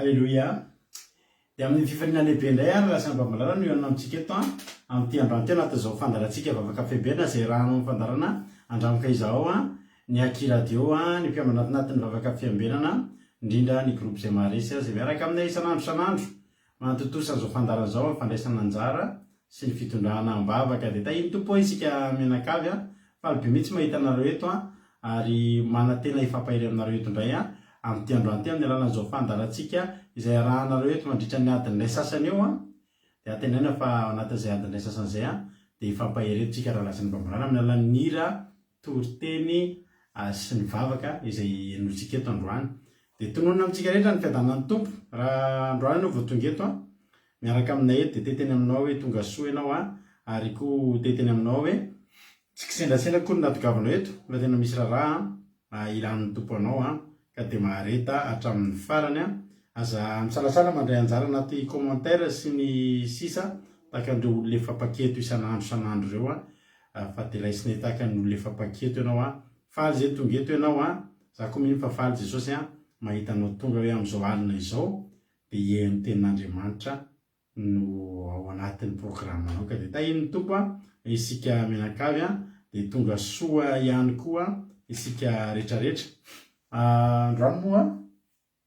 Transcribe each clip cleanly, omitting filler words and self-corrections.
Alleloia. Dia amin'ny fifaliana lehibe indray ary lasa mbamalala no ianona amintsika eto amin'ity androany tena atao fandarantsika vavaka febena zay rano fandarana andramoka izao ny akiradio ny mpiamanatinatiny vavaka fiambenana indrindra ny groupe zay maharesy zay miaraka aminay isan'andro san'andro mantotosa an'izao fandarana zao fandraisana anjara sy ny fitondrana ambavaka dia tahiny tompo isika menakavy falybe mihitsy mahita anareo eto ary manatena ifampahiry aminareo eto indray amin'ity androany ty amin'ny alalan'izao fandarantsika izay arahanareo eto mandritra ny adin'ilay sasany eo dia atenaina fa anatin'izay adin'ilay sasany zay dia ifampahiry tsika raha lasany bambolana amin'ny alalan'ny hira toriteny sy ny vavaka izay enotsika eto androany dia tononona amintsika rehetra ny fiadanan'ny tompo raha androany anao vao tonga eto miaraka aminay eto dia teteny aminao hoe tonga soa ianao ary koa teteny aminao hoe tsy kisendrasendra koa ny natokavana eto fa tena misy raha ilan'ny tompo anao ka dia mahareta hatramin'ny farany aza misalasala mandray anjara anaty commentaire sy ny sisa tahaka an'ireo olona efa paketo isan'andro san'andro ireo fa telaisiny tahaka ny olona efa paketo ianao faly zay tonga eto ianao za koa mihiny fa faly Jesosy mahita anao tonga hoe amin'izao alina izao dia iheno tenin'Andriamanitra no ao anatin'ny programanao ka dia tahin'ny tompo isika menakavy dia tonga soa ihany koa isika rehetrarehetra. Androany moa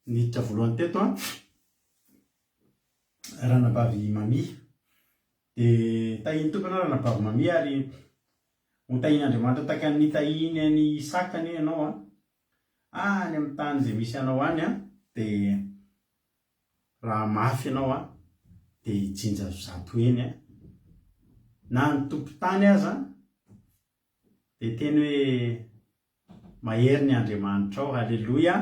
niditra voalohany teto ranabavy mami dia tahiny tompo ianao ranabavy mami ary ho tahin'Andriamanitra tahaka ny tahiny any sakany ianao any amin'ny tany izay misy anao any dia raha mafy ianao dia hijinja zato eny na ny tompo tany aza dia teny hoe mahery ny Andriamanitra ao, halleloia.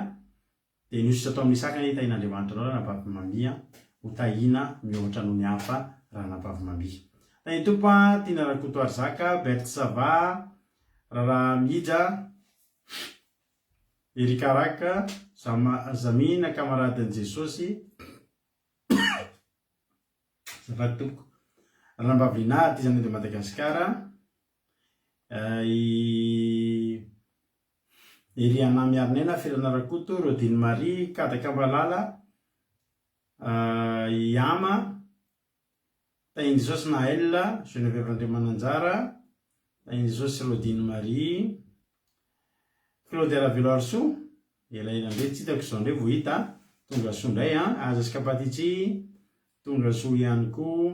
Dia niositra atao amin'ny sakany tahin'Andriamanitra anao ranabavy mami ho tahina mihoatra noho ny hafa ranabavy mami. Tahiny tompo tiana rakoto arzaka Bertsava raha midja Erikaraka Zamina kamaradin'i Jesosy zavatoko ranabavy Lina ty zany de Madagasikara Iriana miarinena Firana Rakoto Rodine Marie Kadakabalala Iama tahiny Jesosy Naela Geneviève Andriamananjara tahiny Jesosy Rodine Marie Claude Ravelo Arso elaela ndray tsy hitako izao ndray vao hita tonga soa ndray Aza Skapatitsy tonga soa ihany koa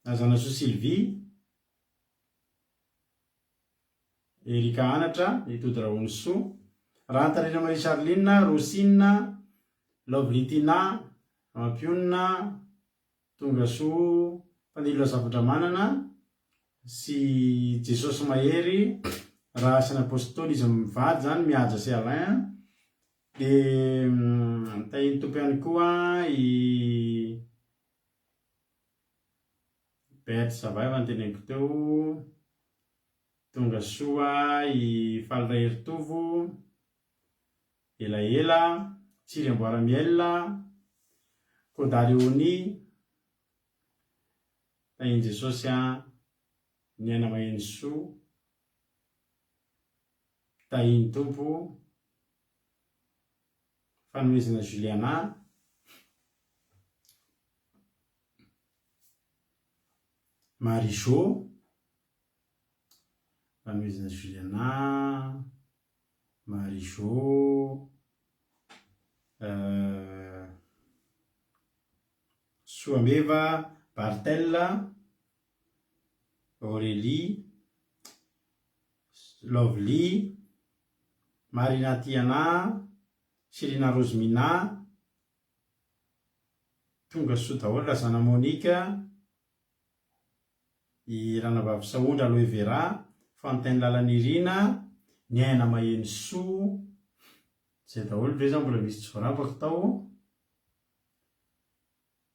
Azana soa Sylvie Erika Anatra, Itody Raonisoa, Rantarena Marie Charline, Rosine, Lovlitina, Mampionina, Tongasoa, Mpanilo Zavatra Manana, sy Jesosy Mahery, Rahasin'ny Apôstôly izy mivady zany mihaja sy Alain, dia tahiny tompo ihany koa i Bety Zavaiva ny teneniko teo, Tongasoa i Faliray Eritovo, Elaela, Tsiry Amboaramiel, Kodaleoni, tahiny Jesosy Niaina Mahensoa, tahiny tompo Fanomezana Juliana, Marijo, Fanomezana Juliana, Marijo, Soameva, Bartella, Aurélie, Lovely, Marina Tiana, Sirina Rosemina, Tongasoa daholo Lazana Monika, i Ranavavy Saondra Aloe Vera, Fontaine Lalanirina, Niaina Mahensoa, zay daholo ireo zany mbola misy tsy voaravako tao.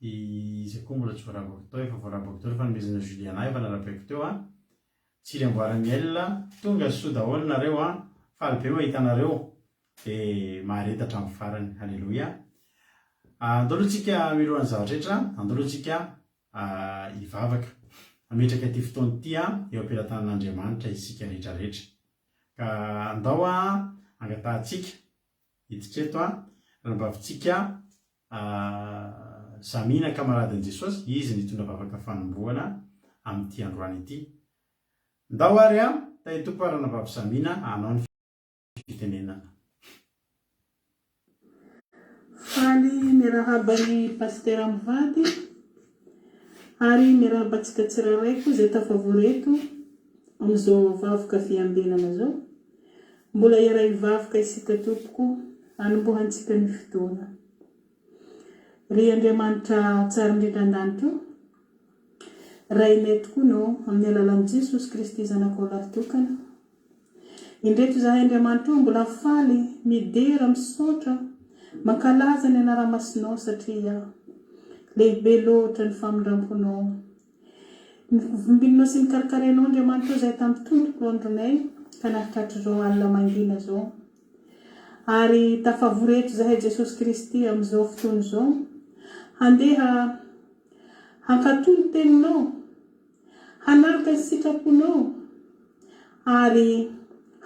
Izay koa mbola tsy voaravako tao, efa voaravako tao, Fanomezana Juliana efa narapiako teo, Tsiry Amboaramiel, Tongasoa daholo nareo, faly be mahita anareo, dia maharetatra amin'ny farany. Halleloia. Andao tsika milohan'ny zavatra rehetra, andao tsika hivavaka, ametraka ity fotoana ity eo am-pelatanan'Andriamanitra isika rehetrarehetra. Ka andao angatahantsika hiditreto ranabavitsika Zamina kamaradin'i Jesosy, izy nitondra vavaka fanombohana amin'ity androany ity. Ndao ary tahiny tompo ranabavy Zamina hanao ny fitenenana. Faly miarahabany pasteur mivady ary miarahabantsika tsirairay zay tafavoreto amin'izao vavoka fiambenana zao. Mbola iray vavoka isika tompoko hanombohantsika ny fotoana. Ry Andriamanitra tsara indrindra an-danitra, rainay tokoa no amin'ny alalan'i Jesosy Kristy zanakao lahatokana. Indreto zahay Andriamanitra mbola faly midera misaotra mankalaza ny anara-masinao satria lehibe loatra ny famindramponao. Vimbinao sy ny karakarenao Andriamanitra zay tamin'ny tontoko andronay ka nahitratra zao alina mangina zao. Ary tafavoreto zahay Jesosy Kristy amin'izao fotoana zao, handeha hankatony teninao, hanaraka ny sitraponao ary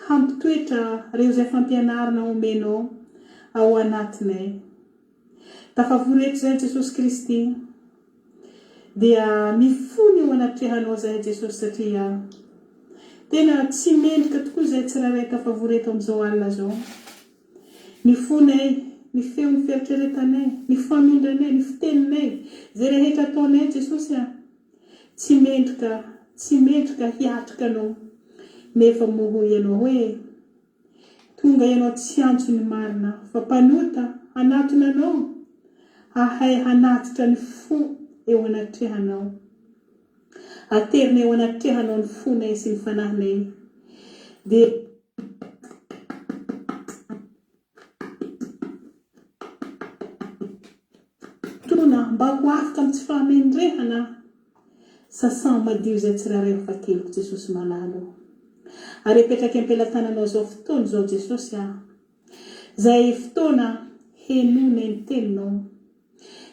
hampitoetra reo zay fampianarana omenao ao anatinay. Tafavoreto zahay Jesosy Kristy dia mifony eo anatrehanao zahay Jesosy satria tena tsy mendrika tokoa zay tsirairay tafavoreto amin'izao alina zao. Ny fonay, ny feo ny fieritreretanay, ny famindranay, ny fiteninay, zay rehetra ataonay Jesosy tsy mendrika hiatrika anao. Nefa moa ianao hoe tonga ianao tsy antso ny marina fa mpanota hanatona anao, hahay hanatitra ny fo eo anatrehanao, aterina eo anatrehanao ny fonay sy ny fanahinay. Dia tona mba ho afaka amin'ny tsy fahamendrehana sasany madio zay tsirairay fateliko Jesosy malalo. Ary apetraka am-pelatananao zao fotoana zao Jesosy zay fotoana henonay ny teninao.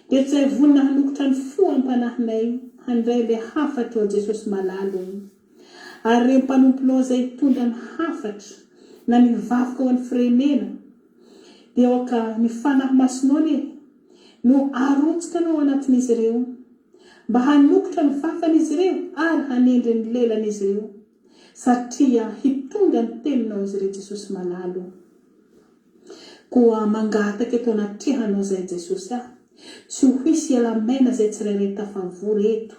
Dia zay vonina hanokotra ny fo ampanahinay handray le hafatra Jesosy malalo. Ary reo mpanomponao zay tondra ny hafatra na ny vakoka ho an'ny firenena, dia oka ny fanahy masonao no arotsika anao anatin'izy ireo, mba hanokotra ny vakan'izy ireo ary hanendry ny lelan'izy ireo, satria hitondra ny teninao izy ireo Jesosy malalo. Koa mangataka eto anatrehanao zay Jesosy tsy ho hisy alamena zay tsirairay tafavoreto,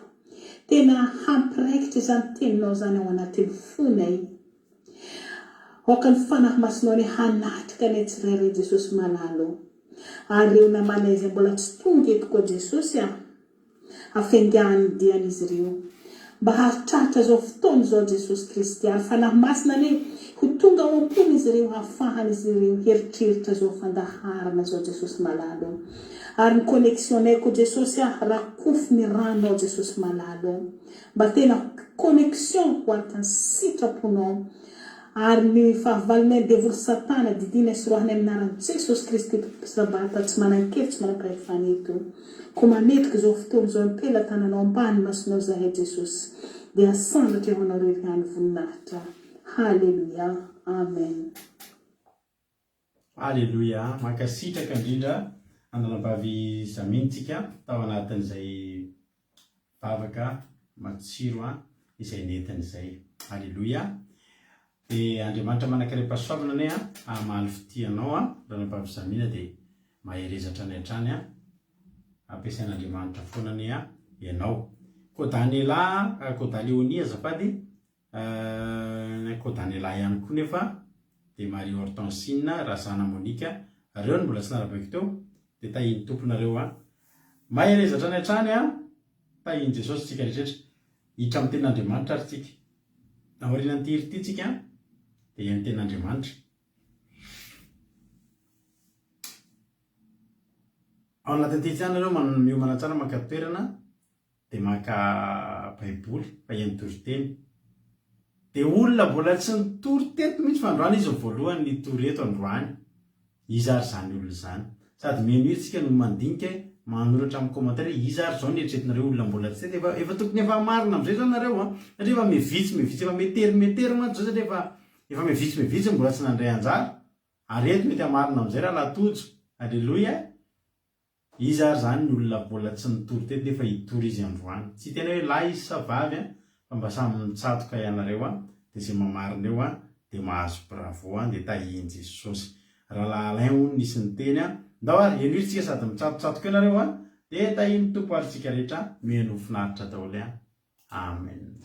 tena hampiraikitra izany teninao zany ao anatin'ny fonay. Oka ny fanahy masinao ny hanatrika ny tsirairay Jesosy malalo. Ary reo namana izy mbola tsy tonga eto koa Jesosy afengahan'ny dian'izy ireo. Mba haritraritra zao fotoana zao Jesosy Kristy ary fanahy masina ny ho tonga ao am-pony izy ireo hafahana izy ireo heritreritra zao fandaharana zao Jesosy malalo. Ary ny connexionnay ko Jesosy rakofy ny ranonao Jesosy malalo. Mba tena connexion ho atany sitraponao. Ary ny fahavalonay devoly satana didina sorohany aminaran'i Jesosy Kristy sabata tsy manan-kevitsy manam-pahefaneto. Ko mametrika zao fotoana zao impela tananao ambany masinao zahay Jesosy. Dia asandatra eo anareo ihany voninahitra. Halleluja. Amen. Halleluja. Mankasitraka indrindra andanambavy zamintsika tao anatin'izay vavaka matsiro izay nentin'izay. Halleluja. Dia Andriamanitra manankaream-pahasoavana anay amaly fitianao ranambavy zamina dia maherezatra ny hatrany ampiasain'Andriamanitra foana ny ianao. Ko Daniela, ko Daleonia azafady, ko Daniela ihany koa nefa dia Marie Hortensine, Razana Monika, reo ny mbola tsy narabeko teo dia tahiny tomponareo maherezatra ny hatrany tahiny Jesosy tsika rehetraretra hitra amin'ny tenin'Andriamanitra ary tsika. Nahorinan'ny ity tsika dia ny tenin'Andriamanitra. Ao anatin'ity tsy anareo miomana tsara maka toerana dia maka baiboly fa hiany toriteny. Dia olona mbola tsy nitory teto mihitsy fa androany izy voalohany nitory eto androany. Izy ary zany olona zany. Sady menohitsika no mandinika manoratra amin'ny commentaire izy ary zao nieritretinareo olona mbola tsy teto efa tokony efa marina amin'izay zao nareo satria efa mevitsy efa metery mantsy zao satria efa mevitsy mbola tsy nandray anjara. Ary eto mety hamarina amin'izay raha latojo. Halleluja. Izy ary zany ny olona mbola tsy nitory teto nefa hitory izy androany. Tsy tena hoe lahy izy sa vavy fa mba samy mitsatoka ianareo dia izay mamarina eo dia mahazo bravo dia tahiny Jesosy. Raha Alain hono nisy ny teny ndao ary enohitsika sady mitsatotsatoka ianareo dia tahiny tompo ary tsika rehetra miheno finaritra daholo. Amen.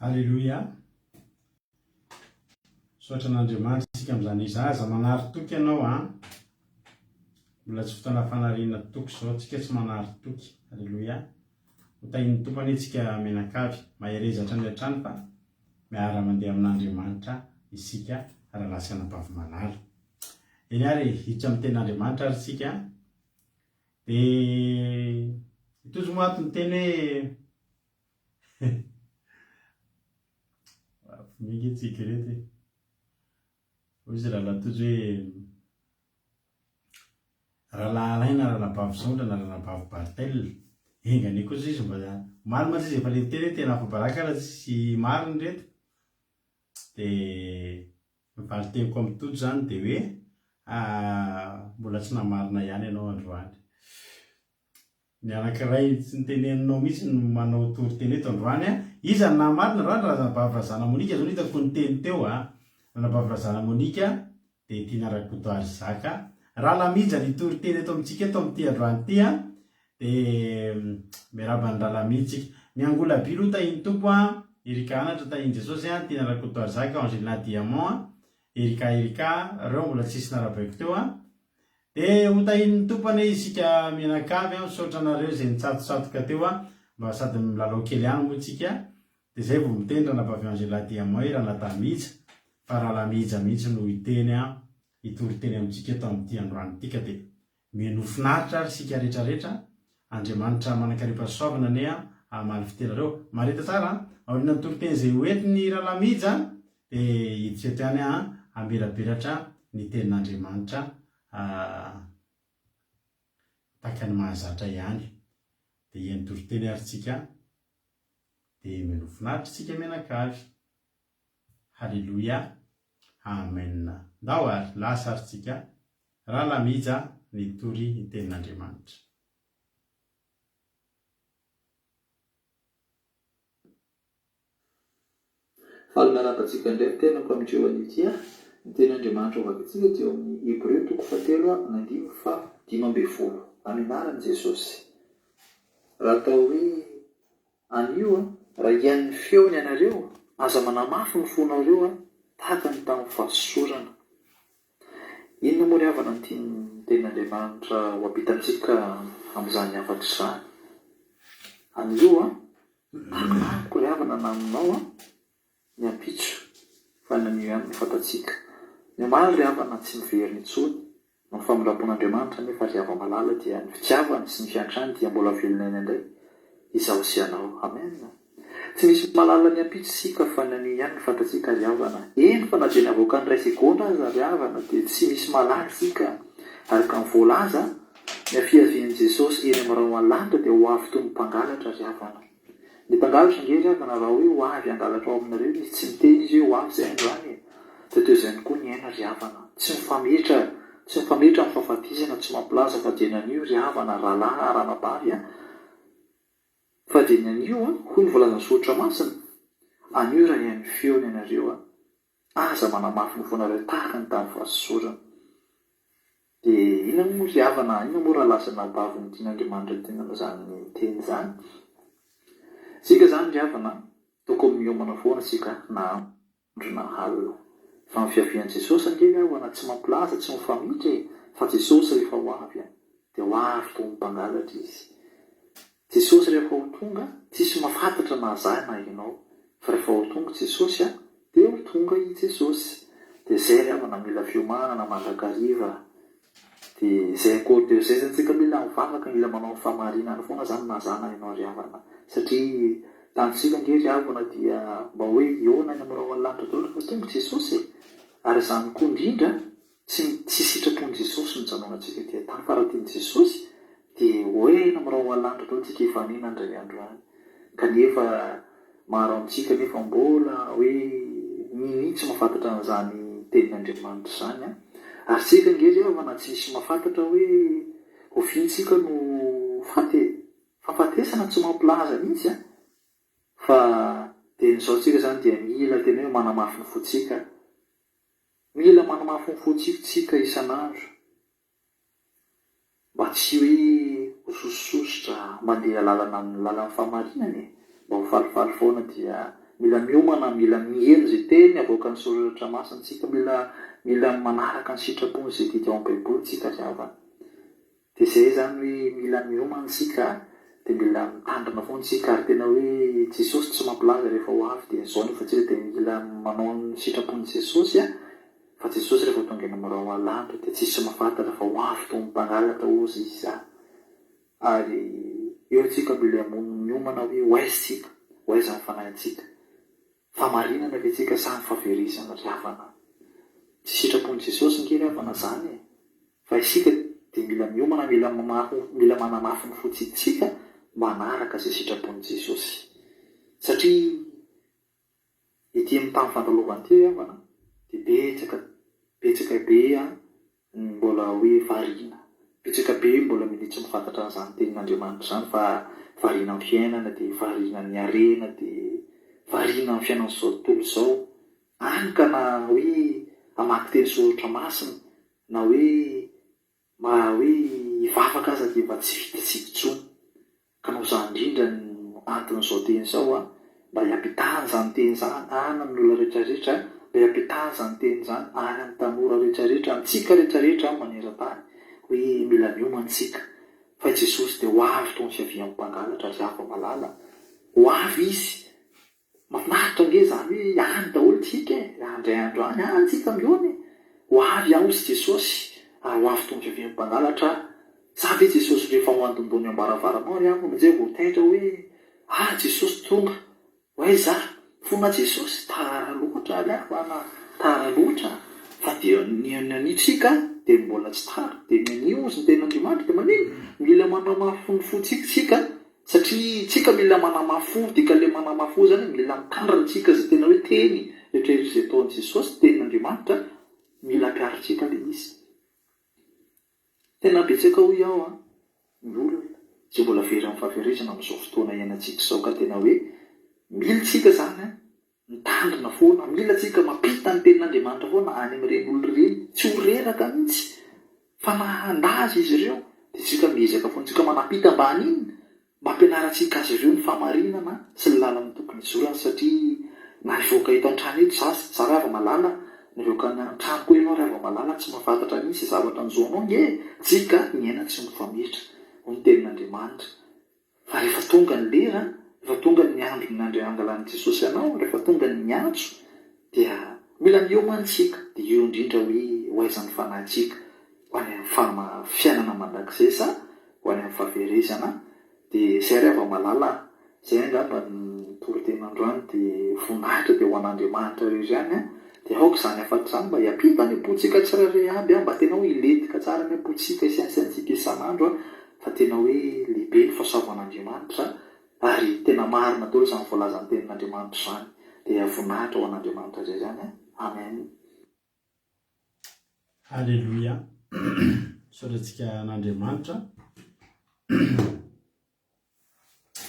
Alleluia. Soatra an'Andriamanitra isika amin'izany izaza manary toky ianao mbola tsy fotoana fanariana toky zao tsika tsy manary toky. Alleluia. Hotahin'ny tompany itsika menakavy maherezatra ny hatrany fa miara mandeha amin'Andriamanitra isika raha lasana mpavy-manala. Eny ary hiditra amin'ny tenin'Andriamanitra ary isika dia itojo moato ny teny hoe miky tsika rety hoy izy raha latojo hoe raha lahalaina raha nabavy sondra na raha nabavy bartel engany kosa izy mba maro mantsy izy efa le teny hoe tena afabaraka raha tsy mariny reto dia mivaly-teniko amin'ny tojo zany dia hoe mbola tsy namarina ihany ianao androany. Ny anankiray tsy niteneninao mihitsy no manao tory teny eto androany iza ny namarina androany raha nabavy razana Monika zao hitako ny teny teo raha nabavy razana Monika dia tia Rakotoary Zaka raha lamija ny tory teny eto amintsika eto amin'ity androany ity dia miarabany ralamitsika miangola bilo tahiny tompo Erika anatra tahiny Jesosy tia Rakotoary Zaka Angelina Diamant Erika reo mbola tsisy narabaiko teo dia hotahin'ny tompany isika menakavy misaotra anareo izay nitsatotsatoka teo mba sady milalao kely any moa tsika dia zay vao miteny raha nabavy Angela Diamant raha natamija fa raha lamija mihitsy no hiteny hitory teny amintsika eto amin'ity androany tika dia menofinaritra ary sika rehetrarehetra. Andriamanitra manakaripa-soavana ane amaly fitelareo marita tsara aoriana ny tory teny izay hoentiny raha lamija dia hiditra eto ihany ambelaberatra ny tenin'Andriamanitra tahaka ny mahazatra ihany dia eny tory teny ary tsika dia menofinaritra tsika menakavy. Halleluia. Amen. Ndao ary lasa ary tsika raha lamija ny tory ny tenin'Andriamanitra. Fahalalanatsika ndray tenako amin'ireo an'ity ny tenin'Andriamanitra ovakitsika teo amin'ny Hébreu 7:5-10 amin'ny anaran'i Jesosy. Raha atao hoe anio raha ian'ny feony ianareo aza manamafy ny fonareo tahaka ny tamin'ny fahasorana. Inona moa ry havana ny tenin'Andriamanitra ho ampitantsika amin'izany afatra izany? Anio takonamiko ry havana na aminao a ny ampitso fa nanio ihany ny fatatsika ny maly ry havana tsy miveriny intsony no famolapon'Andriamanitra nefa ry hava malala dia ny fitiavany sy ny fiantrany dia mbola velonay indray izaho sy anao. Amen. Tsy misy malala ny ampitso sika fa nanio ihany ny fatatsika ry havana. Eny fa na dia ny avoaka ny ray segondra aza ry havana dia tsy misy malala sika araka ny voalaza ny afiavian'i Jesosy eny amin'ny rao an-lanitra dia ho avy toy ny mpangalatra ry havana. Ny mpangalatra nge ry havana raha hoe ho avy hangalatra ao aminareo izy tsy miteny izy hoe ho avy izay androany dia toy izany koa ny aina ry havana. Tsy mifametra amin'ny fahafatizana tsy mampilaza fa dia nanio ry havana rahalahy aranabavy fa dia nanio hoy ny volazan'ny soratra masina anio raha ihany feony ianareo aza manamafy ny fonareo tahaka ny tamin'ny fahasosorana. Dia ina moa ry havana, ina moa raha lasana baviny tian'Andriamanitra tena izany teny izany. Sika izany ry havana tokony miomana foana sika na andro na alina fa ny fiavian'i Jesosy ange ry havana tsy mampilaza tsy mifamitra fa Jesosy rehefa ho avy dia ho avy toy ny mpangalatra izy. Jesosy rehefa ho tonga tsisy mahafantatra na zaho na ianao fa rehefa ho tonga Jesosy dia ho tonga i Jesosy. Dia izay ry havana mila fiomanana mandrakariva. Dia izay akory dia izay antsika mila mivavaka mila manao famarinana foana izany mazana ianao ry havana satria tantsika nge ry havana dia mba hoe iona ny amin'ny rao an-lanitra daholo fa tonga Jesosy ary izany koa indrindra tsy sitrapon'i Jesosy ny janonantsika dia tany faratian'i Jesosy dia hoe ny amin'ny rao an-lanitra daholo tsika hifanina indray andro any kanefa maro amintsika nefa mbola hoe ninitsy mahafantatra an'izany tenin'Andriamanitra izany ary tsika nge ry havana tsy misy mahafantatra hoe ovintsika no fahafatesana tsy mampilaza mihitsy fa dia n'izao tsika izany dia mila tena hoe manamafy ny fotsika, mila manamafy ny fotsika isan'andro mba tsy hoe hosososotra mandeha lalana famarinany mba ho falifaly foana dia mila miomana, mila mihaino izay teny avoaka ny soratra masina tsika, mila manaraka ny sitrapony izay dika ao am-baiboly tsika ry havana. Dia izay izany hoe mila miomana tsika dia mila mitandrina foana tsika ary tena hoe Jesosy tsy mampilaza rehefa ho avy dia izao nefa tsika dia mila manao ny sitrapon'i Jesosy fa Jesosy rehefa tonga eny amin'ny rao an-lanitra dia tsisy mahafantatra fa ho avy toy ny mpangalatra ozy izy ary eo tsika mila miomana hoe ho aiza ny fanahintsika famarinana ve tsika sa ny fahaverizana ry havana. Tsy sitrapon'i Jesosy nge ry havana izany fa isika dia mila miomana, mila manamafy ny fotsitsika manaraka izay sitrapon'i Jesosy satria ety amin'ny tany fandalovany ty ry havana dia betsaka be mbola hoe variana, betsaka be mbola minitsy mifantatra an'izany tenin'Andriamanitra izany fa variana amin'ny fiainana dia variana ny harena dia variana amin'ny fiainan'izao tontolo izao any ka na hoe hamaky teny soratra masina na hoe hivavaka aza dia mba tsy vitatsika intsony ka noho izany indrindra ny anton'izao teny izao mba hiampitahana izany teny izany any amin'ny olona rehetrarehetra, mba hiampitahana izany teny izany any amin'ny tanora rehetrarehetra, amintsika rehetrarehetra maneran-tany hoe mila miomana tsika fa Jesosy dia ho avy toy ny fiavian'ny mpangalatra ry hava malala. Ho avy izy mahafinaritra nge izany hoe any daholo tsika andray andro any tsika miony ho avy aosy Jesosy ary ho avy toy ny fiavian'ny mpangalatra. Sa ve Jesosy rehefa ho andondony ambaravarana ry havana izay voataitra hoe Jesosy tonga ho aiza fona Jesosy tara loatra ry havana tara loatra fa dia nanitsika dia mbola tsy tara dia nanio ozy ny tenin'Andriamanitra dia manino mila manamafy ny fotsika satria tsika mila manamafy fo dia ka le manamafy fo izany mila mitandrina tsika izay tena hoe teny rehetrarehetra izay ataon'i Jesosy tenin'Andriamanitra mila ampiaritsika le izy. Tena betsaka hoy aho ny olona izay mbola very amin'ny fahaverezana amin'izao fotoana iainantsika izao ka tena hoe mila tsika izany mitandrina foana, mila tsika mampita ny tenin'Andriamanitra foana any amin'ireny olona ireny tsy ho reraka mihitsy fa na handazy izy ireo dia tsika miezaka foana tsika manapita mba hanina mba ampianarantsika azy ireo ny famarinana sy ny lalana tokony izorana satria na nivoaka eto an-trano eto za ry hava malala nivoaka ny an-trano koa ianao ry hava malala tsy mahafantatra mihitsy zavatra nizoanao nge tsika ny aina tsy mifametra ho ny tenin'Andriamanitra fa rehefa tonga ny lera rehefa tonga ny andron'andre angalan'i Jesosy ianao, rehefa tonga ny antso dia mila miomantsika, dia io indrindra hoe hoaizan'ny fanahintsika ho any amin'ny fiainana mandrakizay sa ho any amin'ny fahaverezana. Dia izay rehefa malala izay angamba ny torotenandroany dia voninahitra dia ho an'Andriamanitra irery ihany dia aoka izany afatra izany mba hiampita ny apontsika tsirairay aby mba tena hoe iletika tsara ny apontsika isainsaintsika isan'andro fa tena hoe lehibe ny fahasoavan'Andriamanitra ary tena marina daholo izany voalazan'ny tenin'Andriamanitra izany dia voninahitra ho an'Andriamanitra izay izany. Amen. Halleluia. Soratsika an'Andriamanitra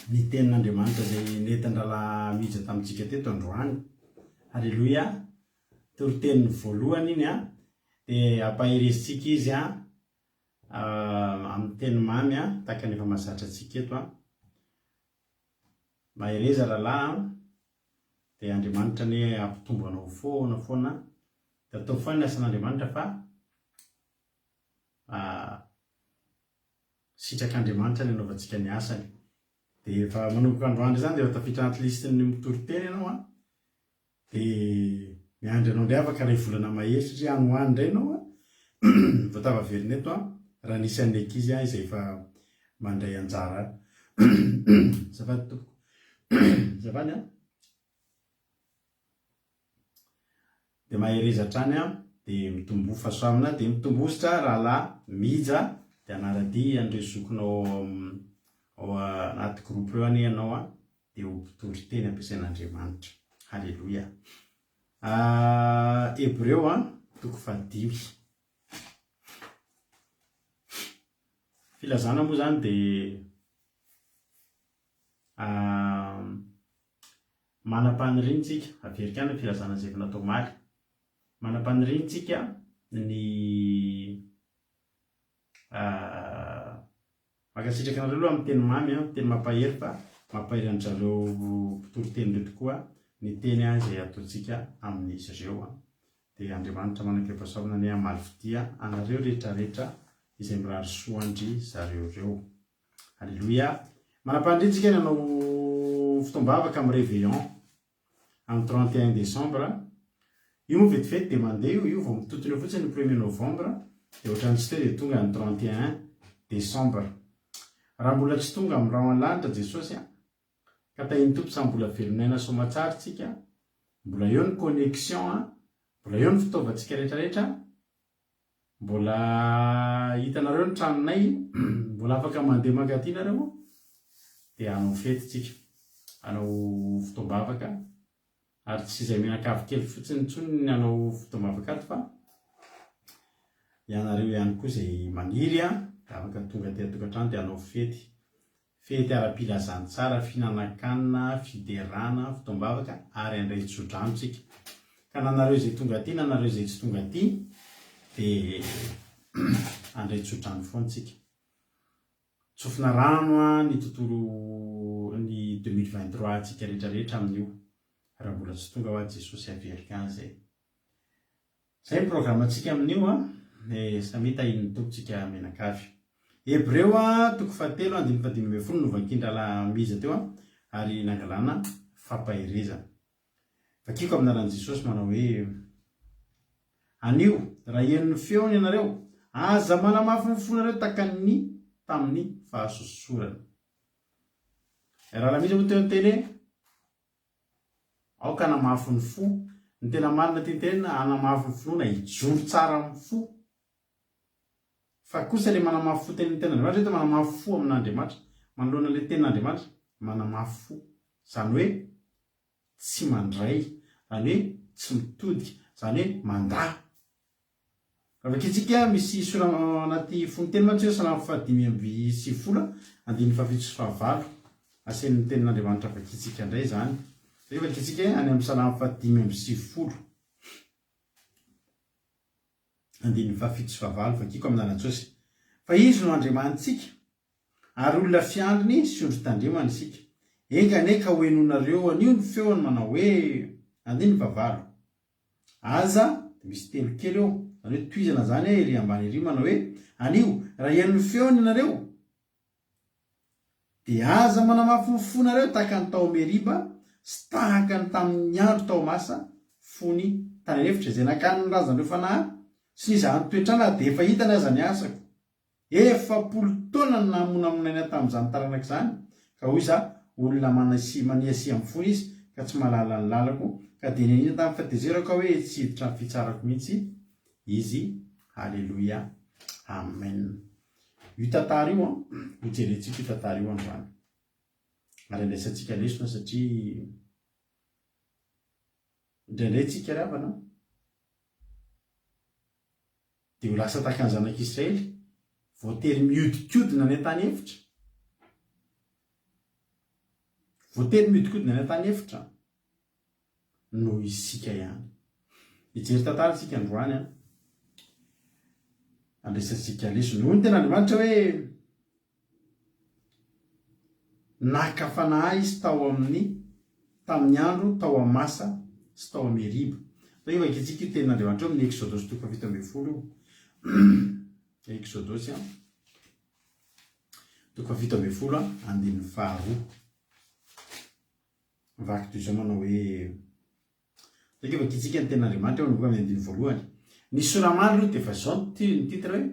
ny tenin'Andriamanitra izay nentin-drala mijy tamintsika teto androany. Halleluia. Toroteniny voalohany iny dia ampahirezintsika izy amin'ny teny mamy tahaka ny efa mahazatra antsika eto mahireza rahalahy dia Andriamanitra ny ampitombo anao foana dia atao foana ny asan'Andriamanitra fa sitrak'Andriamanitra ny anaovantsika ny asany. Dia efa manomboka androandro zany dia efa tafiditra anaty listin'ny mitoriteny ianao dia miandry anao indray afaka ray volana mahery satria any hoany indray ianao vao tavaverina eto raha nisy an'ny ankizy izay efa mandray anjara zafady tompoko zafady dia mahereza hatrany dia mitombo fahasoavana dia mitombositra rahalahy mija dia anarady andreo zokinao ao anaty groupe eo any ianao dia ho mpitoriteny ampiasain'Andriamanitra. Halleluia. Hebreo 5:5 filazana moa zany dia manam-panirinitsika averika any filazana izay efa natao maly. Manam-panirinitsika ny makasitraka anareo aloha amin'ny teny mamy teny mampahery fa mampahery an'zareo mpitoriteny ireo tokoa ny teny izay ataontsika amin'izy ireo dia Andriamanitra manam-pahasoavana ny amaly fidia anareo rehetrarehetra izay mirary soandry zareo ireo. Halleluia. Manam-panirintsika ny anao fitombavaka amin'ny réveillon amin'ny 31 décembre. Io moa vetivety dia mandeha io vao mitotony eo fotsiny ny 1er novembre dia ohatran'ny tsy teo dia tonga ny 31 décembre. Raha mbola tsy tonga amin'ny rao an-lanitra Jesosy ka tahiny tompo sa mbola velonaina soamatsara tsika, mbola eo ny connexion, mbola eo ny fitaovantsika rehetrarehetra, mbola hitanareo ny tranonay, mbola afaka mandeha mankaty nareo dia hanao fety tsika, hanao fitombavaka ary tsy izay menakavy kely fotsiny intsony ny hanao fitombavaka ato fa ianareo ihany koa izay maniry afaka tonga dia tokantrano dia hanao fety ara-pilazany tsara, finanankanina, fiderana, fitombavaka ary andray tsodrano tsika. Ka nanareo izay tonga aty, nanareo izay tsy tonga aty dia andray tsodrano foana tsika. Tsofina rano ny tontolo ny 2023 atsika rehetrarehetra amin'io raha mbola tsy tonga ho azy Jesosy averika izay. Izay ny programantsika amin'io samita iny tompontsika menakavy. Hebreo 3:7-5 novakindra miza teo ary nangalana fampahireza. Vakiko amin'ny anaran'i Jesosy manao hoe anio raha henon'ny feony ianareo aza manamafy ny fonareo takan'ny tamin'ny fahasosorana. Raha misy moa teo ny teny aoka anamafy ny fo, ny tena marina teny anamafy ny finoana hijoro tsara amin'ny fo. Fa kosa ilay manamafy fo teny ten'Andriamanitra dia manamafy fo amin'Andriamanitra, manoloana ilay tenin'Andriamanitra manamafy fo, izany hoe tsy mandray, izany hoe tsy mitodika, izany hoe mandahy. Avakitsika misy sorana anaty fonoteny mantsy hoe Salamo 5:9 andiny 7-9 asen'ny tenin'Andriamanitra avakitsika indray izany. Rehefa vakitsika any amin'ny Salamo 5:9 andiny 7-9 vakiko amin'ny anaran'i Jesosy. Fa izy no Andriamantsika ary olona fiandriny sy ondry tandremana isika. Enganeka hoenonareo anio ny feony manao hoe andiny 9 aza misy telo kely eo, izany hoe toizana zany ery ambany ery manao hoe anio raha henon'ny feony ianareo dia aza manamafy ny fonareo tahaka ny tao Meriba sy tahaka ny tamin'ny andro tao Masa fony tany anefitra izay nakany ny razan'ireo fanahy sy ny zany toetrana dia efa hitany aza ny asako. 40 taona ny namonamonana tamin'izany taranaka izany ka hoy iza olona maniasi amin'ny fony izy ka tsy mahalala ny lalako ka dia nenina tamin'ny fahatezerako hoe tsy hiditra ny fitsarako mihitsy izy. Halleluia, amen. Io tantara io hojerentsika io tantara io androany ary andraisantsika lesona satria indraindray tsika ry havana dia ho lasa tahaka ny zanak'Israely voatery miodikodina any an-tany efitra, voatery miodikodina any an-tany efitra noho isika ihany. Hijery tantara tsika androany a andraisantsika lesona. Hoy ny tena Andriamanitra hoe naka fanahy izy tao tamin'ny andro tao Masa sy tao Meriba. Zay efa kitsika io tenin'Andriamanitra amin'ny Exodosy 17 io. Exodosy 17 andininy faharoa. Vaky toy izao manao hoe zay efa kitsika ny tenin'Andriamanitra eo amin'ny andininy voalohany. Ny soramary aloha dia efa zao ny titra hoe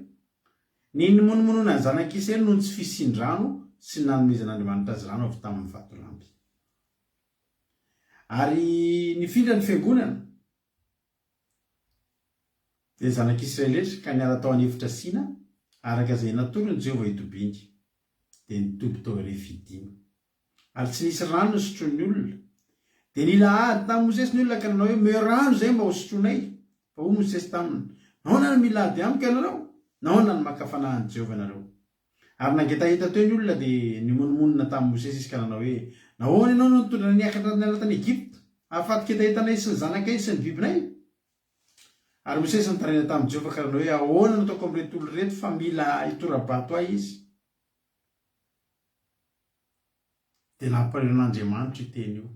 ny nomonomonona ny zanak'Israely noho ny tsy fisin-drano sy ny nanomezan'Andriamanitra azy rano avy tamin'ny vatolamby. Ary nifindra ny fiangonana dia zanak'Israely rehetra ka niara tao anefitra Sina araka izay natolony Jehovah itobiany dia nitoby tao Refidim. Ary tsy nisy rano sotroin'ny olona dia nila ady tamin'ny Mosesy ny olona ka nanao hoe meo rano zay mba ho sotronay. Fa hoy Mosesy taminy, nahoana ny mila ady amiko ianareo? Nahoana ny maka fanahin'i Jehovah ianareo? Ary nangetahita teo ny olona dia nimonomonina tamin'ny Mosesy izy ka nanao hoe nahoana ianao no nitondra niakatra niala tany Egypta ahafaty ketahitanay sy ny zanakay sy ny bibinay? Ary Mosesy nitaraina tamin'i Jehovah ka nanao hoe ahoana no ataoko amin'ireto olona reto fa mila hitorabato ahy izy? Dia nampalahelo io teny io.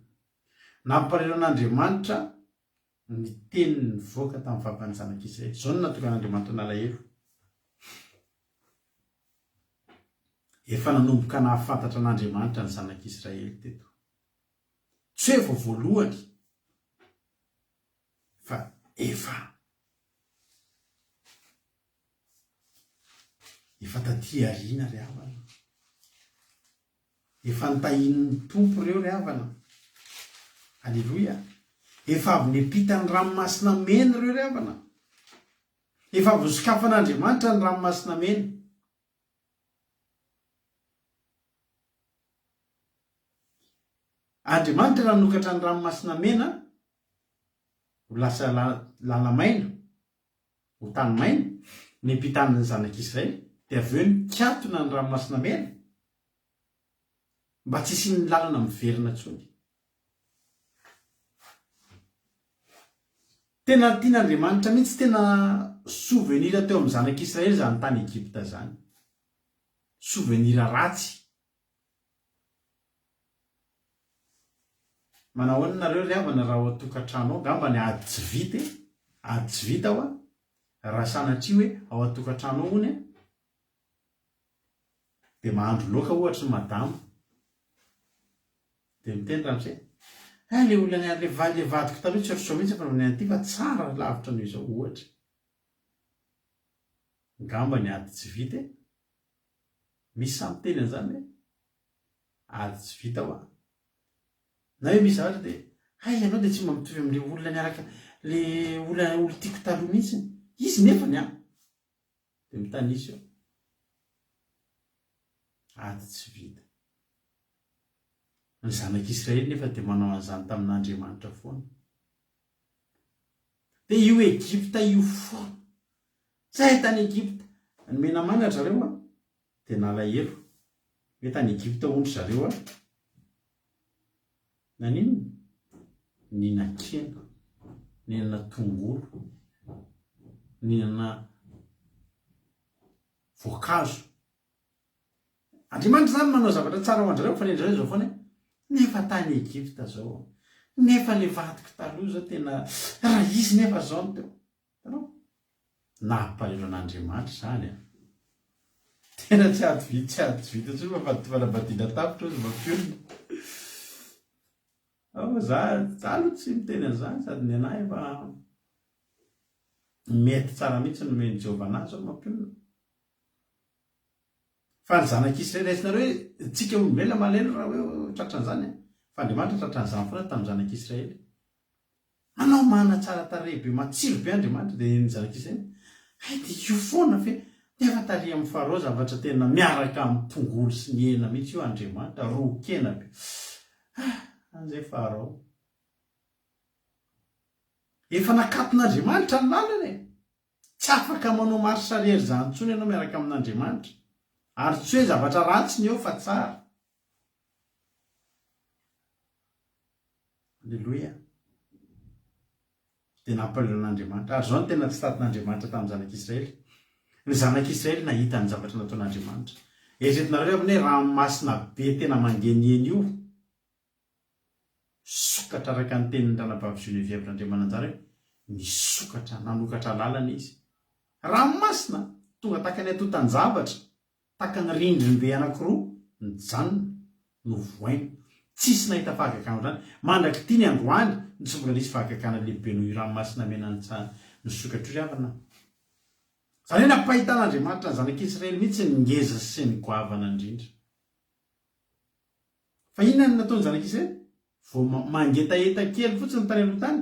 Nampalahelo an'Andriamanitra ny teniny nivoaka tamin'ny vavany zanak'Israely. Izao no natokan'Andriamanitra nalahelo. Efa nanomboka nahafantatra an'Andriamanitra ny zanak'Israely teto. Tsy hoe vao voalohany fa efa taty ariana ry havana. Efa nitahin'ny tompo ireo ry havana. Halleluia. Efa avy niampita ny ranomasina mena ireo ry havana. Efa avy nosokafan'Andriamanitra ny ranomasina mena. Andriamanitra nanokatra ny ranomasina mena ho lasa lala maina, ho tany maina, niampitan'ny zanak'Israely dia avy eo nikatona ny ranomasina mena mba tsy isian'ny lalana miverina intsony. Tena tian'Andriamanitra mihitsy, tena souvenir teo amin'ny zanak'Israely izany tany Egypta zany. Souvenir ratsy. Manao ahoana nareo ry havana raha ao an-tokantrano ao? Ngamba ny ady tsy vita aho raha sanatria hoe ao an-tokantrano ao hony dia mahandro laoka ohatra ny madamo dia miteny ramose le olona le vadiko taloha tsy eroso mihitsy fa ny an'ity fa tsara lavitra noho izao ohatra. Ngamba ny ady tsy vita misy samy teny an'izany hoe ady tsy vita aho na hoe misy zavatra dia ianao dia tsy mba mitovy amin'le olona niaraka le olo tiako taloha mihitsy izy nefa ny dia mitanisa eo ady tsy vita. Ny zanak'Israely nefa dia manao an'izany tamin'Andriamanitra foana. Dia io Egypta io foana zay tany Egypta ny mena manatra zareo dia nalahelo hoe tany Egypta ondry zareo naninona ninakena, ninana tongolo, ninana voankazo. Andriamanitra zany manao zavatra tsara ho anjareo fa ny anjareo zao foana nefa tany Egypta zao, nefa le vadiko taloha zao tena raha izy nefa zao no teo. Tanao nampalahelo an'Andriamanitra zany tena tsy ady vita tsy mafatifanabatina tapitra ozy mampiolona za aloha tsy miteny an'izany sady ny anahy efa mety tsara mihitsy nomeny Jehovah azy ao mampiolona fa ny zanak'Israely aisinareo hoe tsika olombelona malena raha hoe tratran'izany fa Andriamanitra tratran'izany foana tamin'ny zanak'Israely manao mana tsara tarehy be matsiro be Andriamanitra dia ny zanak'Israely dia io foana fe nefa taria amin'ny Farao zavatra tena miaraka amin'ny tongolo sy ny hena mihitsy io Andriamanitra ro-kena be an'izay Farao efa nakaton'Andriamanitra ny lalana tsy afaka manao marsarery zany intsony ianao miaraka amin'Andriamanitra ary tsy hoe zavatra ratsy ny eo fa tsara. Alleloia. Dia nampalahelo an'Andriamanitra ary zao no tena tsy tatin'Andriamanitra tamin'ny zanak'Israely. Ny zanak'Israely nahita ny zavatra nataon'Andriamanitra. Eritreretinareo hoe ranomasina be tena mangeniheny io sokatra araka ny tenin'ny ranabavy Geneviève Andriamananjara hoe nisokatra nanokatra lalana izy. Ranomasina tonga takany atotany zavatra takany rindrim-be anankiroa nijanona novoaina tsisy nahita fahagakana zany mandraky tia ny androany ny sombola nisy fahagakana lehibe noho ranomasina mena nisokatra io avana zany hoe nampahitan'Andriamanitra ny zanak'Israely mihitsy ny ngeza sy ny goavana indrindra fa inona ny nataony zanak'Israely vao mangetaeta kely fotsiny tany aloha tany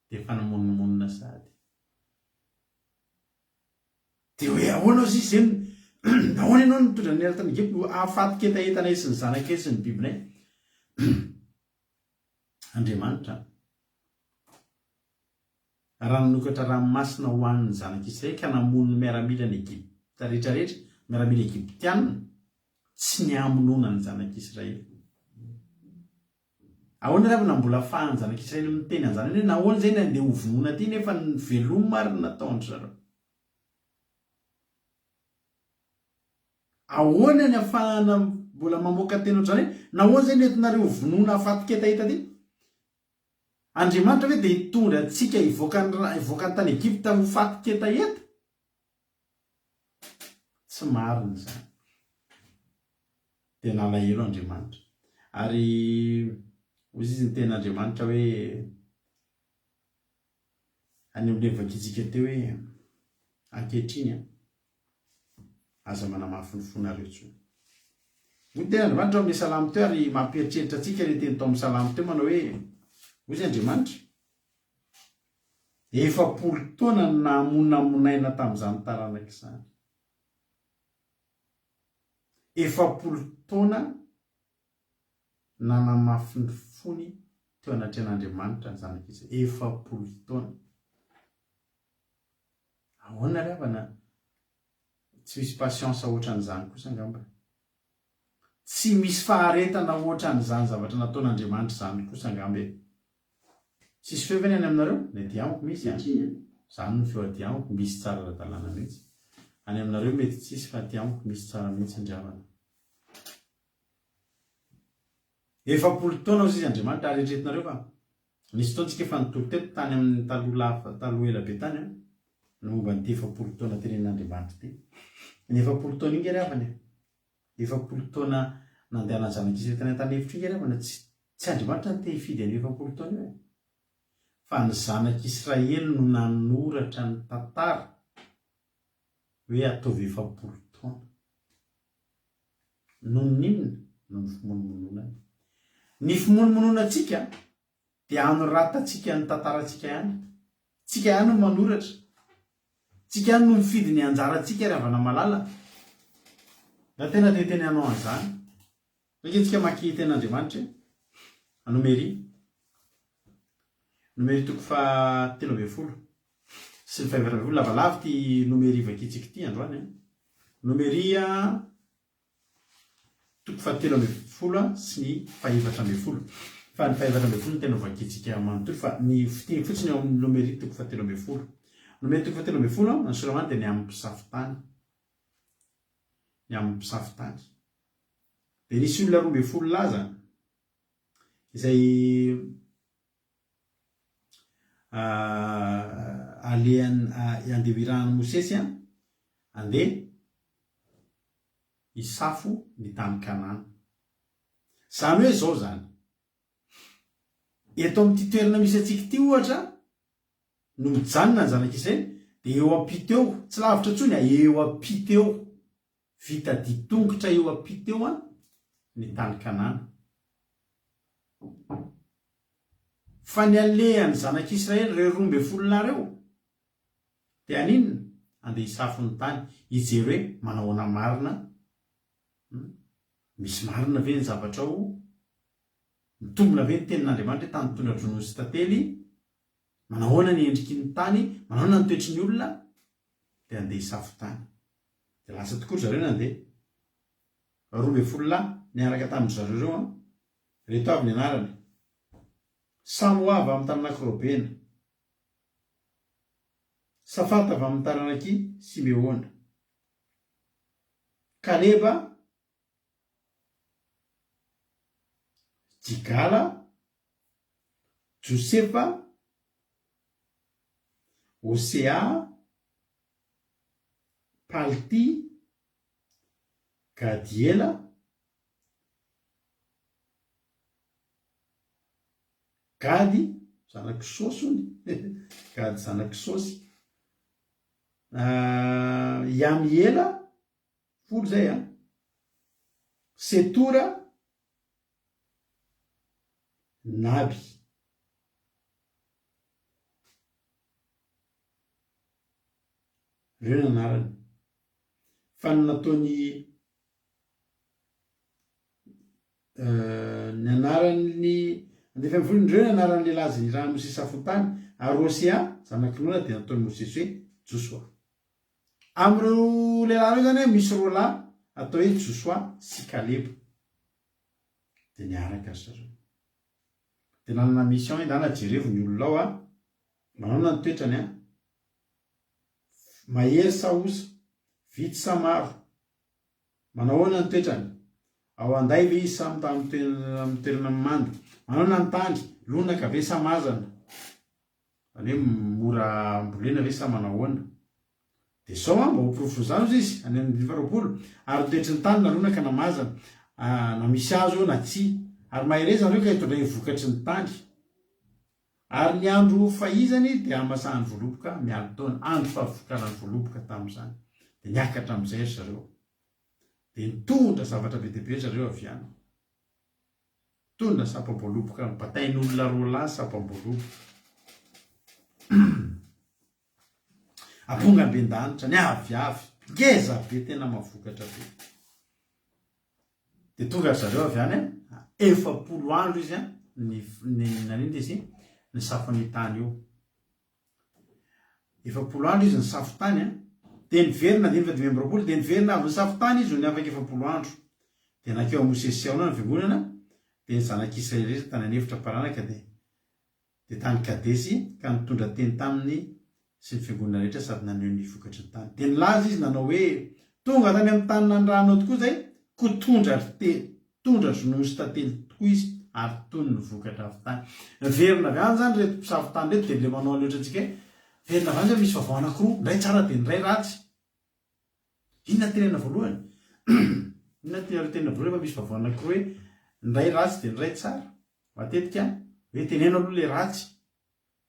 dia efa namonomonina sady dia hoe ahoana izy izay ahoana ianao no mitondra ny eratany Egipta no ahafaty ketaetana sy ny zanak'e sy ny bibinay Andriamanitra raha nanokatra ranomasina ho an'ny zanak'Israely ka namono ny miaramila ny Egipta rehetrarehetra miaramila Egiptianina tsy niamonoana ny zanak'Israely. Ahoana rehefa mbola afahan'ny zanak'Israely miteny an'izany hoe nahoana izay ny andeha hovonoana aty nefa ny veloma ary nataondry zareo. Ahoana ny afahana mbola mamoaka teny ohatrany hoe nahoana izay nentinareo hovonoana afaty ketaeta aty. Andriamanitra hoe dia hitondra antsika hivoaka ny tany Egipta ho faty ketaeta. Tsy marina izany. Dia nalahelo Andriamanitra ary hozy izy ny ten'Andriamanitra hoe any amin'ny vakitsika teo hoe ankehitriny aza manamafy ny fonareo tsony. Ny ten'Andriamanitra amin'ny salamo teo ary mampieritreritra antsika ilay teny tao amin'ny salamo teo manao hoe hozy Andriamanitra 400 taona namonamonaina tamin'izany taranaka izany. 400 taona nanamafy ny fony teo anatrehan'Andriamanitra ny zanak'Israely 400 taona. Ahoana ravana tsy misy pasiansa ohatran'izany kosa angamba. Tsy misy faharetana ohatran'izany zavatra nataon'Andriamanitra izany kosa angamba. Tsisy feo ve ny any aminareo? Ny diamako misy izany ny feo diamako misy tsara ara-dalàna mihitsy. Any aminareo mety tsisy fa diamako misy tsara mihitsy andriavana. 400 taona hozy izy Andriamanitra ary eritreretinareo fa nisy taontsika efa nitoro teto tany amin'ny taloha ela be tany no momba ny 400 taona tenen'Andriamanitra ty. Ny 400 taona iny avana 400 taona nandehanany zanak'Israely tany an-tany efitra iny avana tsy Andriamanitra ny te hifidy ny 400 taona io fa ny zanak'Israely no nanoratra ny tantara hoe ataovy 400 taona. Noho n'inona? Noho ny fimonomonona. Ny fimonomonona antsika dia anoratantsika ny tantarantsika ihany. Tsika ihany no manoratra. Tsika ihany no mifidy ny anjarantsika ary havana malala. Da tena teny anao an'izany. Reka tsika maki ten'Andriamanitra Nomery 13 sy ny 12 lavalava ty Nomery vakitsika ty androany. Nomery 13 sy ny 14 fa ny 14 tena vakitsika manontolo fa ny fiteny fotsiny eo amin'ny Nomery 13. Nomery 13 ny soramany dia ny amin'ny mpisafitany. Ny amin'ny mpisafitany. Dia nisy olona 12 laza izay andeha hirahany Mosesy andeha isafo ny tany Kanana. Zany hoe zao zany, eto amin'ity toerana misy atsika ity ohatra no mijanona ny zanak'Israely dia eo ampito eo, tsy lavitra intsony, eo ampito eo, vita ditongotra eo ampito eo ny tany Kanana. Fa ny alehan'ny zanak'Israely reo 12 reo dia aninona? Andeha hisafo ny tany, hijery hoe manahoana marina. Misy marina ve ny zavatra ao? Mitombona ve ny tenin'Andriamanitra tany tondra-dronono sy tantely? Manahoana ny endriky ny tany? Manahoana ny toetry ny olona? Dia andeha hisafo tany. Dia lasa tokoa zareo nandeha 12 niaraka tamin'ny zareo reo, reto avy ny anarany: Samoava amin'ny taranak'i Robena, Safata avy amin'ny taranak'i Simeona, Kaleba, Jigala, Josefa, Osea, Palti, Gadiela, Gady zanaky Sosy ony Gady zanaky Sosy, Yamiela 10 zay Setora, Naby. Reo ny anarany. Fa ny nataony ny anarany andefa mivolo reo ny anaran'ny lehilahy raha Mosesy hisafo tany, ary Osea zanaky Nona dia nataony Mosesy hoe Joshua. Am'ireo lehilahy reo zany misy roa lahy atao hoe Joshua sy Kaleba, dia niaraka azy zareo. Dia nanana mission indana jerevo ny olona ao manao ny toetrany mahery saosa, vity samaro, manahoana ny toetrany, ao anday ve izy samy amin'ny toerana mando, manahoana ny tandry, lonaka ve sa mazana, any hoe mora ambolena ve sa manahoana. Dia sao mba ho pirofo zany izy any amin'ny 20, ary toetry ny tany na lonaka na mazana, na misy azo na tsy, ary mahery zareo ka hitondray vokatry ny tany. Ary ny andro fahizany dia amasahan'ny voaloboka mialo taona, andro fahavokaran'ny voaloboka tamin'izany. Dia niakatra amin'izay ry zareo, dia nitondra zavatra be dehibe zareo avy any, tondra sapam-boaloboka, batain'olona roa lahy sapam-boaloboka. Aponga amben-danitra ny avy ngeza be, tena mavokatra be. Dia tonga zareo avy any 40 andro izy nanindry izy ny safo ny tany io. 40 andro izy ny safo tany dia niverina 19 dia niverina avy ny safo tany izy ho ny afaka 40 andro. Dia nakeo Mosesy aona ny fiangonana, dia ny zanak'Israely rehetra tany anefitra paranaka dia tany Kadesy ka nitondra teny taminy sy ny fiangonana rehetra sady naneho ny vokatry ny tany. Dia nilaza izy nanao hoe tonga tany amin'ny tany nandrahanao tokoa zay, ko tondra dronono sy tantely tokoa izy, ary tony ny vokatra avy tany. Verina avy any zany reto mpisafo tany reto, dia le manao loatra antsika hoe verina avy any zany misy vaovao anankiroa, ndray tsara dia ndray ratsy. Inona tenena voalohany? Inona tenena voalohany fa misy vaovao anankiroa hoe ndray ratsy dia ndray tsara. Matetika hoe tenena aloha le ratsy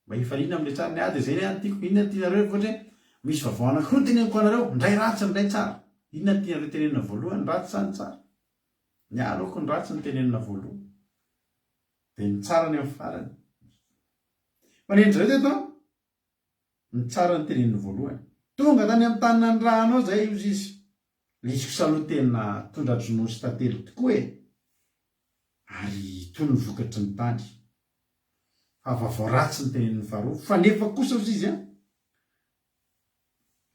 mba hifaliana amin'le tsara, ny ady izay tiako. Inona tianareo voatra hoe misy vaovao anankiroa teneniko anareo, ndray ratsy ndray tsara. Inona tianareo tenena voalohany, ratsy sa ny tsara? Ny aloko ny ratsy ny tenenina voalohany, dia ny tsara ny amin'ny farany. Manendry zareo teto ny tsara ny tenenina voalohany. Tonga tany amin'ny tany nandrahanao zay izy, lisiko saloha tena tondra-dronono sy tantely tokoa ary tony ny vokatry ny tany. Fa vaovao ratsy ny teneniny faharoa. Fa nefa kosa izy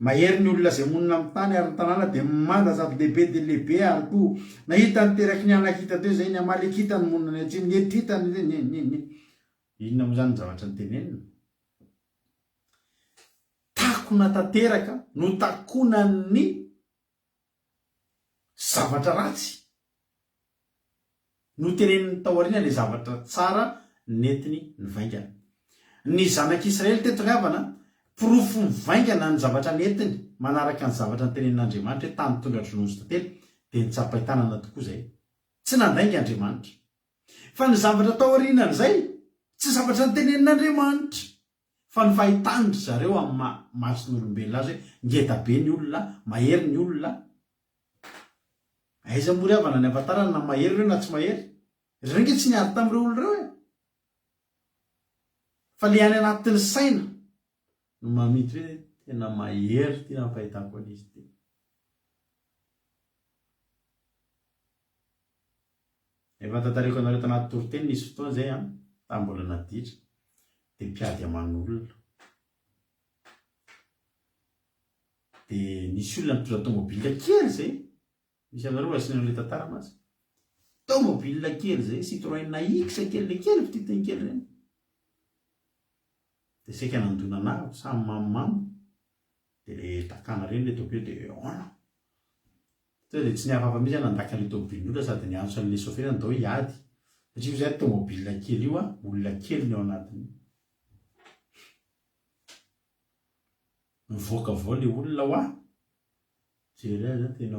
mahery ny olona izay monina amin'ny tany ary ny tanàna dia manda sady lehibe dia lehibe, ary koa nahita niteraky ny anakita teo zay, ny amalekita ny monina ny atsimo, ny etita inona moa zany ny zavatra ny tenenina. Takona tanteraka no takona ny zavatra ratsy no teneniny taoriana le zavatra tsara netiny ny vaingana. Ny zanak'Israely teto avana pirofo mivaingana ny zavatra netiny manaraka ny zavatra ny tenenin'Andriamanitra hoe tany tonga dronono sy tantely, dia nitsapaitanana tokoa izay tsy nandainga Andriamanitra fa ny zavatra tao aorianan'izay tsy zavatra nytenenin'Andriamanitra fa ny fahitandry zareo amin'ny mason'olombelona azy hoe ngeda be ny olona mahery ny olona aiza mory havana ny afantarana na mahery ireo na tsy mahery ireo nge tsy niady tamin'ireo olona ireo fa le any anatin'ny saina no mamity hoe tena mahery ty na fahitako an'izy ty efa tantariko anareo tanaty toriteny nisy fotoana zay tamin'ny mbola naditra dia mpiady aman'olona dia nisy olona mitondra tômôbilina kely zay misy aminareo asinan'le tantara mazy tômôbilina kely zay Citroën X kely le kely fititiny kely reny dia saika nandona anao samy mamimamy dia le takana reny le tômôbily dia ona dia tsy nihafafa mihitsy nandaka le tômôbilin'olona sady niantso an'le sôfera ndao hiady satria zay tômôbilina kely io olona kely ny ao anatiny mivoaka avao le olona hoa jery azy tena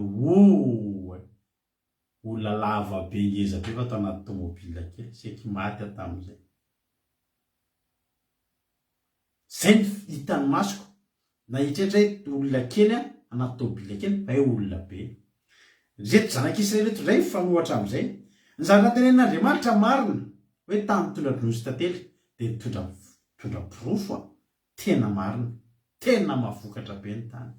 olona lava be ngeza be fa atao anaty tômôbilina kely seky maty atamin'izay zay ny hitan'ny masoko na hitrehitra hoe olona kely anaty tômôbilina kely fa hoe olona be reto zanak'Israely reto zay fanohatra amin'izay ny zavatra tenen'Andriamanitra marina hoe tany mitondra drozy tantely dia mitondra borofo tena marina tena mahavokatra be ny tany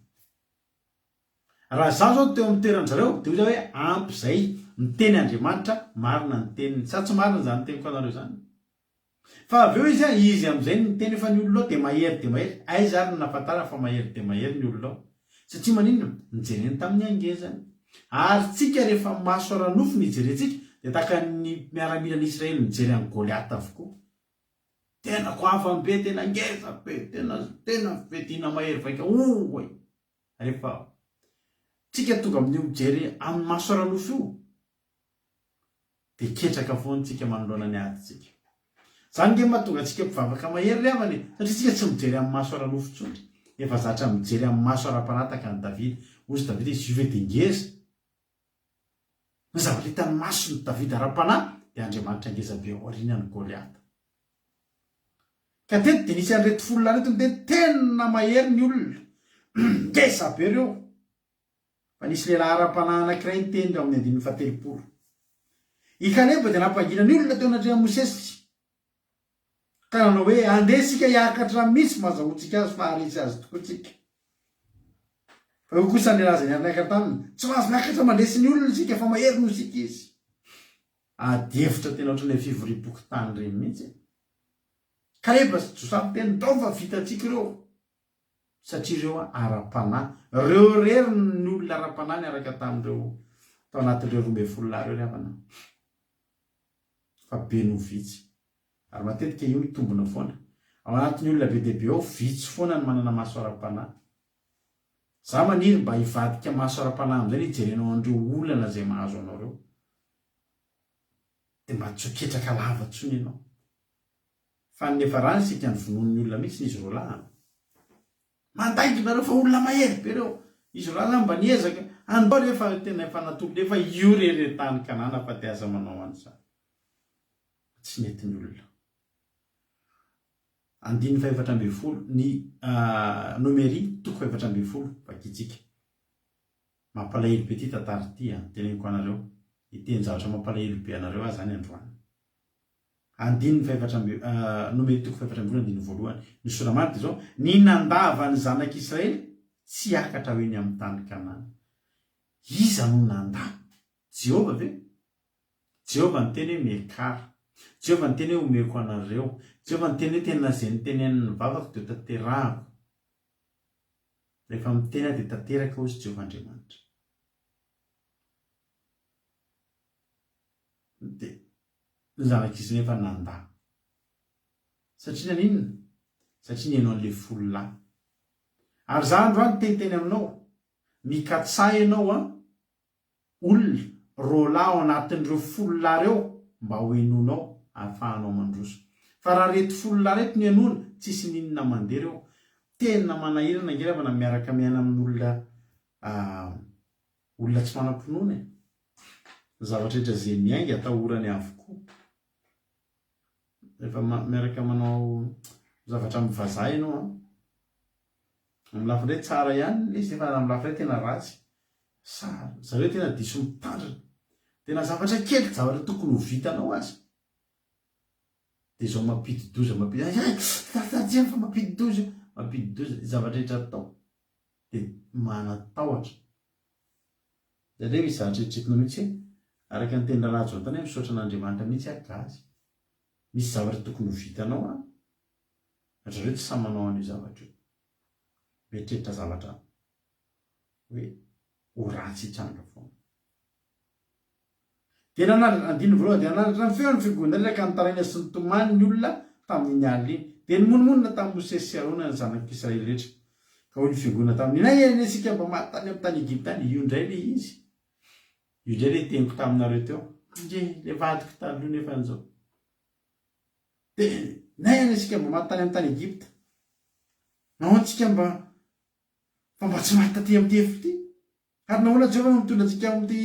raha zaho zao teo amin'ny toeran'zareo dia hoy hoe ampy izay miteny Andriamanitra marina ny teniny sa tsy marina zany teniko anareo zany fa avy eo izy amin'izay niteny efa ny olonao dia mahery dia mahery aiza ary nafantara fa mahery dia mahery ny olonao satria maninona nijereny tamin'ny angezany ary tsika rehefa maso ara-nofo nijerentsika dia tahaka ny miaramilan'Israely mijery amin'ny Goliata avokoa tena koafany be tena ngeza be tena fedina mahery vaika oy rehefa tsika tonga amin'io mijery amin'ny maso ara-nofo io dia ketraka foana tsika manoloana ny aditsika zany nge mahatonga antsika mpivavaka mahery ry havany satria tsika tsy mijery amin'ny maso ara-nofo tsony efa zatra mijery amin'ny maso ara-panataka ny Davida ozy Davida izy io ve dia ngeza ny zavatra hitany maso ny Davida ara-panahy dia Andriamanitra ngeza be ao aorianany Goliata ka teto dia nisy an'ireto folona reto dia tena mahery ny olona ngeza be reo fa nisy lehilahy ara-panahy anankiray niteny reo amin'ny 170 i Kaleba dia nampangina ny olona teo anatrehan'i Mosesy ka nanao hoe andesika hiakatra misy mazahoantsika azy fa harisy azy tokoa tsika fa io kosa nilaza ny anaka taminy tsy mahazo miakatra mandresy ny olona isika fa mahery no isika izy adevitra tena ohatran'ilay fivoriam-poko tany reny mihitsy Kaleba sy Josafy teny tao fa vitantsika ireo satria ireo ara-panahy reo rery ny olona ara-panahy ny araka tamin'ireo tao anatin'ireo 12 lahy reo ry havana fa be no vitsy ary matetika io mitombona foana ao anatin'ny olona be dia be ao vitsy foana ny manana maso ara-panahy za maniry mba hivadika maso ara-panahy amin'izay ny hijerenao an'ireo olana izay mahazo anao reo dia mba tsy ho ketraka lava ntsony ianao fa nefa rany sika ny vonon'ny olona mihitsy n'izy roa lahy mandainginareo fa olona mahery be reo izy roa lahy mba niezaka andao rehefa tena efa natolo efa io reretany Kanana fa te aza manao an'izany tsy netin'ny olona 14 ny Nomery 14 vakitsika mampalahelo be ty tantara ty teneniko anareo iteny zavatra mampalahelo be anareo azy zany androany 14 Nomery 14 ny soramany dia zao ny nandava ny zanak'Israely tsy akatra hoe ny amin'ny tany Kanana iza no nandava Jehova ve Jehova ny teny hoe mekara Jehova ny teny hoe omeko anareo Jehova ny teny hoe tena izay nitenen'ny vavako dia tanterahako rehefa miteny dia tanteraka ozy Jehova Andriamanitra dia ny zanak'Israely efa nandà satria naninona satria nihaino an'ilay folo lahy ary za androany teniteny aminao mikatsahy ianao olona roa lahy ao anatin'ireo folo lahy reo mba ho henonao ahafahanao mandroso fa raha reto folo lahy reto ny henona tsisy ninona mandeha reo tena manahirana ngeravana miaraka miaina amin'olona olona tsy manam-pinoana zavatra rehetra zay miainga atahorany avokoa rehefa miaraka manao zavatra mivazaha ianao amin'ny lafindray tsara ihany izy efa amin'ny lafindray tena ratsy sara zareo tena diso mitandrina tena zavatra kely zavatra tokony ho vitanao azy dia zao mampididoza fa mampididoza zavatra rehetra atao dia manatahotra zareo izy zavatra rehetritinao mihitsy araka ny tena rajo antany misaotra an'Andriamanitra mihitsy agazy misy zavatra tokony ho vitanao zareo tsy samy manao an'io zavatra io mieritreritra zavatra hoe ho ratsy hitranga foana dia andiny voalohany dia nanaratra ny feon'ny fiangonana ka nitaraina sy nitomany ny olona tamin'iny alina iny dia nymononmonina tamin'ny Mosesy sy Arona ny zanak'Israely rehetra ka hoy ny fiangonana tamin'iny nay isika mba matany amin'ny tany Egipta any io indray le izy io indray le teniko taminareo teo le vadiko taloha nefa an'izao dia nay isika mba matany amin'ny tany Egipta nahoantsika mba tsy maty taty amin'ny tefo ity ary nahoana Jehovah no mitondra antsika amin'ity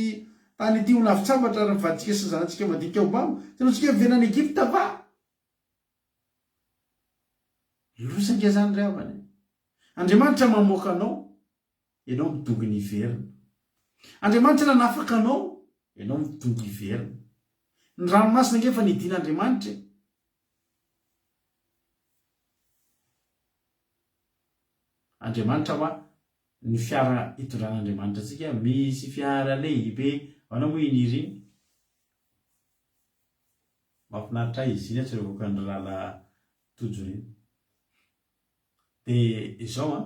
tany ity ho lavitsambatra ary mivaditsika sy zanantsika madinika ho bamo sanao tsika venany Egipta va losanga zany ry havany Andriamanitra mamoaka anao ianao midongy ny iverina Andriamanitra nanafaka anao ianao midongy iverina ny ranomasina ngefa nidin'Andriamanitra Andriamanitra va ny fiara hitondran'Andriamanitra tsika misy fiara lehibe ana moa iny iriny mahafinaritra izy iny tsy revoaka ny lala tojo iny dia izao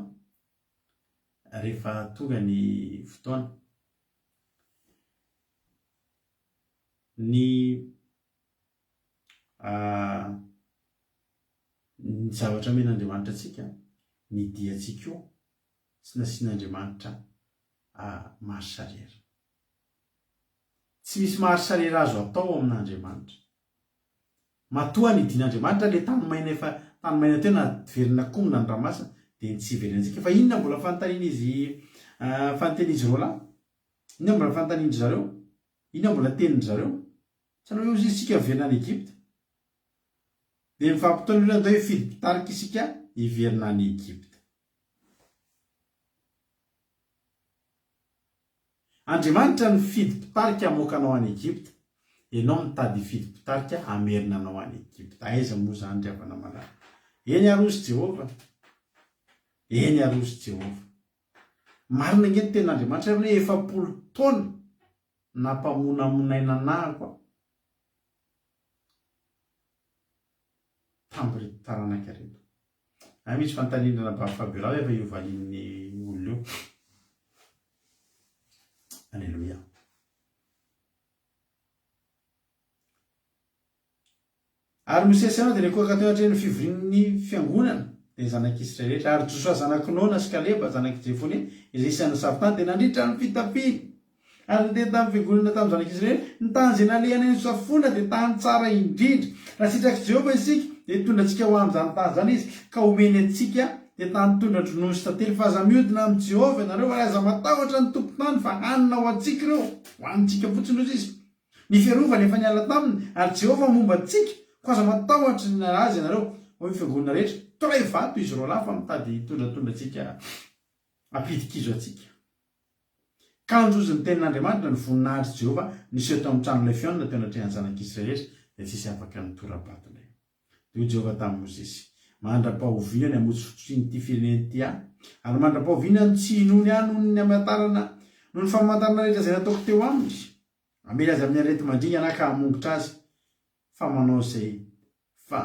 rehefa tonga ny fotoana ny zavatra men'Andriamanitra atsika ny diantsika io sy nasian'Andriamanitra marisarera tsy misy marisarera azo atao amin'Andriamanitra matoa ny dian'Andriamanitra le tanymaina tena verina komina ny ramasina dia tsy verenantsika fa inona mbola fanontaniana izy fanontanizy roa lahy inona mbola fanontaniany zareo inona mbola teniny zareo tsy anao io izy isika verina any Egipta dia mifampitoana olona ndao hoe fidy mpitarika isika hiverina any Egipta Andriamanitra ny fidy mpitarika hamoakanao any Egipta ianao mitady fidy mpitarika hamerina anao any Egipta aiza moa zany ry havana malala eny arozy Jehova marina nge ny ten'Andriamanitra hoe 7 taona nampamonamonaina nahako tamin'ireto taranaka reto misy fanontaniana Fabiola efa iovanin'ny olona io Alleluia ary Mosesy anao dia rekoaka teo hatrehan'ny fivorian'ny fiangonana dia zanak'Israely rehetra ary Josoa zanakinona sy Kaleba zanak'i Jefone izay isan'ny savitany dia nandritra ny fitapiny ary niteny tamin'ny fiangonana tamin'ny zanak'Israely ny tany izay nalehana ny safona dia tany tsara indrindra raha sitraky Jehovah isika dia hitondra antsika ho amin'izany tany zany izy ka omeny antsika dia tany tondra dronono sy tantely fa aza mihodina amin'ny Jehovah ianareo ary aza matahotra ny tompon-tany fa hanina ho antsika ireo ho antsika fotsiny rozy izy ny fiarovana efa niala taminy ary Jehovah momba antsika ko aza matahotra ny azy ianareo ho fiangonana rehetra toray vato izy roa lafa mitady hitondratondra antsika ampidikizo antsika kanjozy ny tenin'Andriamanitra ny voninahitry Jehovah niseho tao amin'ny tranon'ilay fiaonana teo anatrehany zanak'Israely dia tsisy afaka nitora-batony dia Jehovah tamin'ny Mosesy mandra-pahoviana ny hamotsy fotsiny fireneny ity ary mandra-pahoviana ny tsy hinony noho ny amatarana noho ny famantarana rehetra izay nataoko teo aminy amely azy amin'ny arety mandringana ka hamongotra azy fa manao izay fa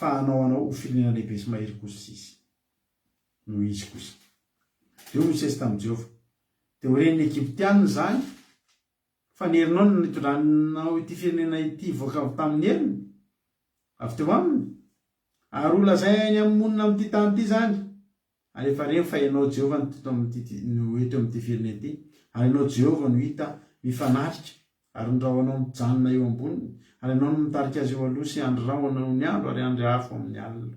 hanao ho firenena lehibe sy mahery kosa sisy no izy kosa dia Mosesy tamin'ny Jehovah dia ho ren'ny Egyptianina zany fa ny herinao no nitondranao ity firenena ity voaka avy tamin'ny heriny avy teo aminy ary ho lazainy amin'ny monina amin'ity tany ity zany ary efa reny fa ianao Jehovah no hita amin'ity firenena ity ary ianao Jehovah no hita mifanatrika ary nirahoanao mijanona eo amboniny ary ianao no mitarika azy eo aloha sy androrahoanao ny andro ary andro hafo amin'ny alina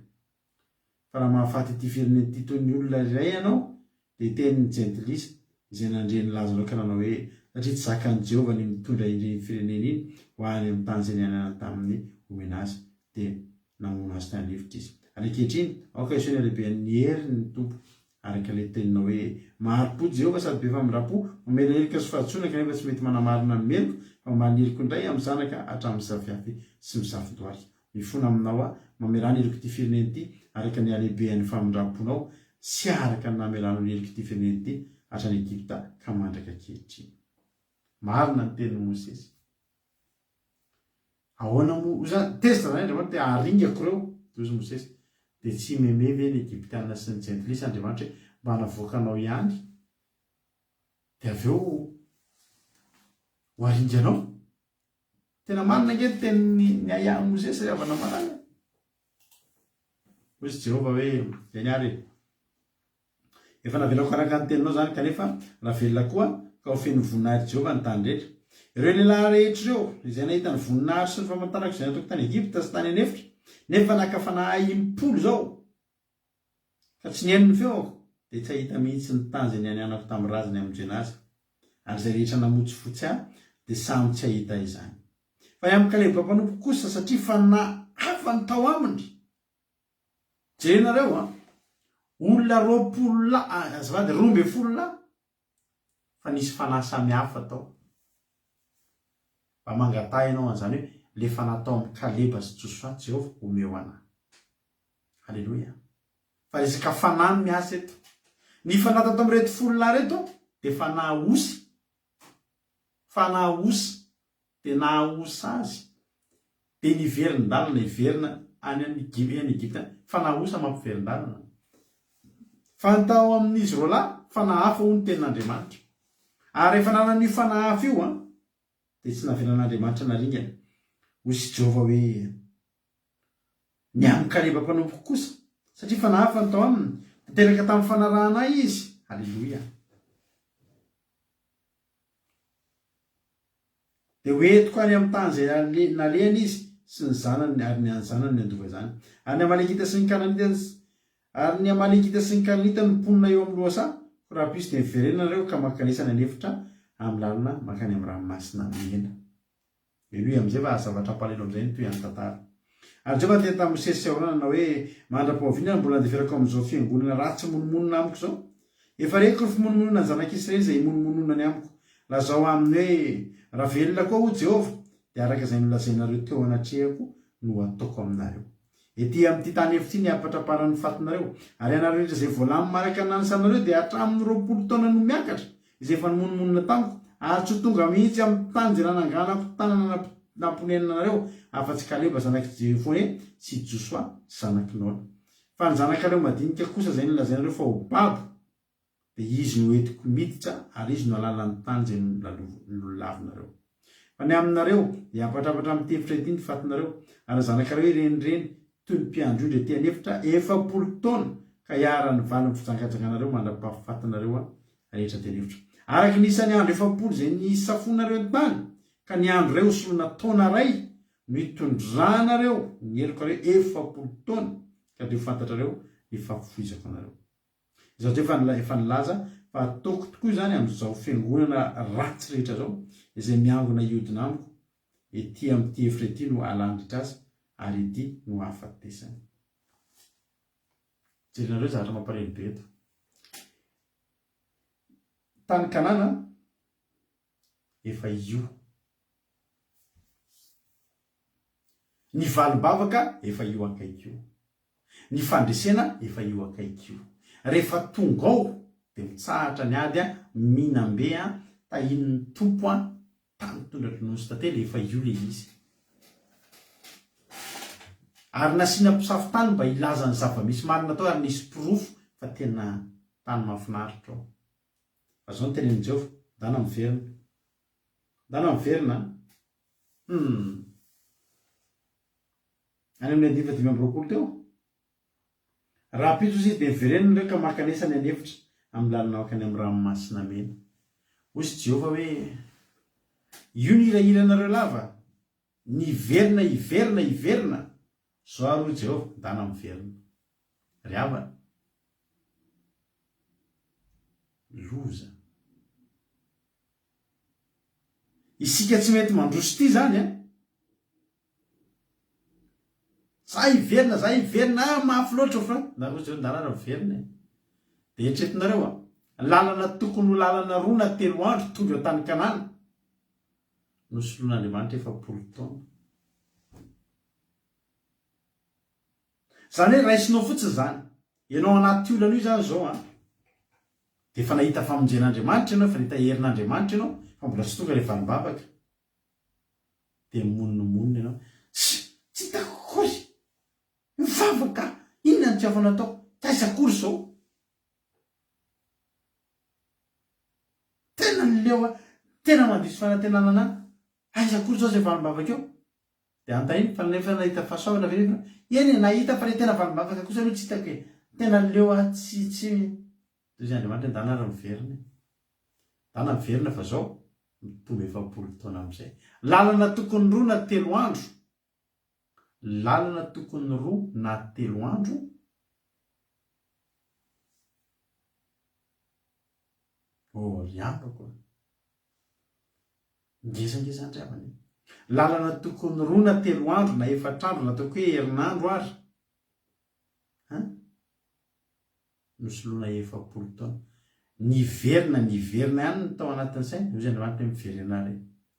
fa raha mahafaty ity firenena ity toy ny olona iray ianao dia tenin'ny jentilista izay nandreny laza loka nanao hoe satria tsy zakan'i Jehova ny mitondra ireny firenena iny ho any amin'ny tany izay nianana tamin'ny omena azy dia namono azy tany-hevitra izy. Ary ankehitriny aoka iso ny alehiben'ny hery ny tompo araka ilay teninao hoe maharo-po Jehova sady be famindram-po mamela heloka sy fahatsona kanefa tsy mety manamarina ny meloko fa maniliko indray amin'ny zanaka hatramin'ny zafiafy sy misafidoary. Mifona aminao a mamelana heloka ity firenena ity araka ny alehiben'ny famindram-ponao sy araka ny namelana ny heloka ity firenena ity hatrany Egypta ka mandraka ankehitriny. Marina ny tenin'i Mosesy. Ahoana moa zany tezitra zany Andriamanitra dia aringako reo toy Mosesy dia tsy memevy ny Egyptiana sy ny jentilisa Andriamanitra hoe mba hanavoakanao ihany dia avy eo ho aringanao. Tena marina ange tenin'ny ayahan'i Mosesy ry havana marana. Hoy Jehova hoe Janiary efa navelako araka ny teninao zany kanefa raha velona koa ka ho feno voninahitra Jehova ny tany rehetra. Ireo lehilahy rehetra ireo izay nahita ny voninahitra sy ny famantarako izay nataoko tany Egypta sy tany anefitra nefa naka fanahy 10 zao ka tsy nihaino ny feoko dia tsy ahita mihitsy ny tany izay nianianako tamin'ny razany hamonjena azy. Ary izay rehetra namotsy fotsy ahy dia samy tsy ahita izany. Fa amin'ny Kaleba mpanompo kosa satria fanahy hafa ny tao aminy. Jerenareo olona 20 lahy azafady 12 lahy fa nisy fanahy samy hafa tao. Mba mangatah ianao an'izany hoe le fanatao amin'ny Kaleba sy Josua Jehova omeo anahy. Halleloia. Fa resaka fanahy miasa eto. Ny fanahy tato amin'reto 10 lahy reto dia fanahy osy. Fanahy osy dia nahaosy azy dia niverin-dalana iverina any Egypta. Fanahy osa mampiverin-dalana. Fantao amin'izy roa lahy fanahy hafa hoy ny tenin'Andriamanitra. Ary rehefa nanana io fanahy hafa io dia tsy navelan'Andriamanitra naringana. Hoy Jehova hoe ny amin'ny Kaleba mpanompo kosa satria fanahy hafa ny tao aminy teraka tamin'ny fanarahana izy. Halleloia. Dia hoentiko any amin'ny tany izay nalehany izy sy ny zanany ary ny zanany ny andova zany. Ary ny Amalekita sy ny Kananita ny mponina eo amin'ny lohasaha raha pisy dia miverenana ireo ka makanisana ny efitra amin'ny lalana makany amin'ny ranomasina mena. Aleluia. Amin'izay fa zavatra palelo amin'izay ny toy any tantara. Ary Jehova teny tamin'ny Mosesy sy Arona hoe mandram-pahaviana mbola handeferako amin'izao fiangonana ratsy monomonona amiko zao. Efa reko ny fimonomonona ny zanak'Israely izay monomonona ny amiko. Lazao aminy hoe raha velona koa ho Jehova dia araka izay nolazainareo teo anatrehako no ataoko aminareo. Ety amin'ity tany efitra ny apatraparany fatinareo ary ianareo rehetra izay voalamy maraka ny nanisanareo dia hatramin'ny 20 taona no miakatra izay efa nomonomonona tamiko ary tsy tonga mihitsy amin'ny tany izay nananganako tanana namponenanareo afa-tsy Kaleba zanaky Jefone sy Josua zanaky Nona. Fa ny zanakareo madinika kosa izay nolazainareo fa ho babo dia izy no entiko miditra ary izy no alala ny tany izay nololavinareo. Fa ny aminareo dia ampatrapatra amin'ny tefitra ety ny fatinareo ary zanakareo irenireny toy ny mpiandro ety anefitra 40 taona ka hiara-ny valy ny fijangajanganareo mandra-pahafatinareo rehetra teny efitra. Araka nisany andro 40 izay nisafonareo ny tany ka ny andro ireo solona taona ray no hitondranareo ny helokareo 40 taona ka dia fantatrareo ny fahafoizako anareo. Izao dia efa nilaza fa ataoko tokoa izany amin'izao fiangonana ratsy rehetra zao izay miangona iodina amiko ety amin'ity efitra ety no alandritra azy ary ety no ahafatesany. Jerinareo zavatra mampalahelo be eto. Tany Kanana efa io. Ny valibavaka efa io akaiky io. Ny fandresena efa io akaiky io. Rehefa tonga ao dia mitsahatra ny ady mihinam-be tahin'ny tompo tany tondra ronono sy tantely efa io le izy. Ary nasiana mpisafo tany mba ilaza ny zava-misy marina tao ary nisy pirofo fa tena tany mahafinaritra ao. Fa zao ny tenenin' Jehova dana miverina. Dana miverina. Any amin'ny 2020 teo. Raha pito izy dia miverenina ireo ka makanesany any efitra amin'ny lalana makany amin'ny ranomasina mena. Hoy Jehova hoe io ny irahiranareo lava. Iverina. Zao ary Jehova dana miverina. Ry havana. Loza. isika tsy mety mandroso ty zany a za iverina mafy loatra fa nareo miverina de etretinareo lalana tokony ho lalana roa na telo andro tonga eo tany Kanana nosoloan'Andriamanitra 70 taona. Zany hoe raisinao fotsiny zany ianao anaty olana io zany zao de fa nahita famonjen'Andriamanitra ianao, fa nahita herin'Andriamanitra ianao, fa mbola tsy tonga le vanim-bavaka de moninomonina ianao tsy takory mivavaka inona ny tiavana atao taisakory zao tena nyleo tena mandiso fanantenana aisakory zao zay vanim-bavaka eo de antainy fa nefa nahita fahasoavana verefa eny nahita fa le tena vanim-bavaka kosa aloha tsy hitako hoe tena nyleo tsy izy Andriamanitra ndana raha miverina dana miverina fa zao mitomba 70 taona am'izay lalana tokony roa na telo andro lalana tokony roa na telo andro riambako ngezangezandriavany lalana tokony roa na telo andro na efatr'andro na ataoko hoe herinandro ary nosoloana 70 taona niverina ihany ny tao anatin'ny saina io zay Andriamanitra miverenare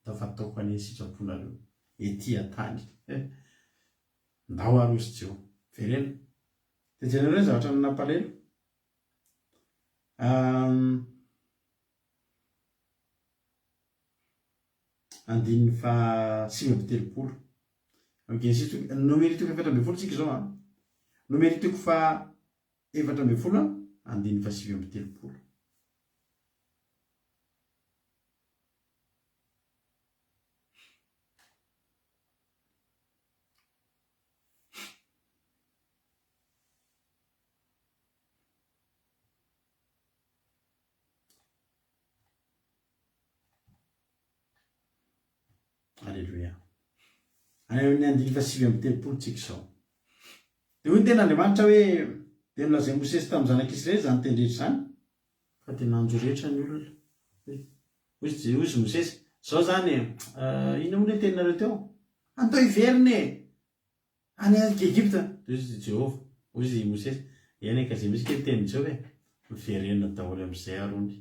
da fa ataoko any sitraponareo ety atany ndao arozy jeo verena de jereo zavatra nampalelo andininy fa 5 nomeritoko 7 tsika zao nomeritoko fa 7 andininy fa 5 Alleluia. Any amin'ny andiny fa 5 tsika zao de hoy tena Andriamanitra hoe de nolazay Mosesy tamin'ny zanak'Israely zany tendretra zany fa tena anjo rehetra ny olona ozy Mosesy zao zany ina moa ny teninareo teo antao iverina any Egypta de ozy Jehova ozy Mosesy eny ka zay misy ke teny Jehova miverena daholo am'izay arony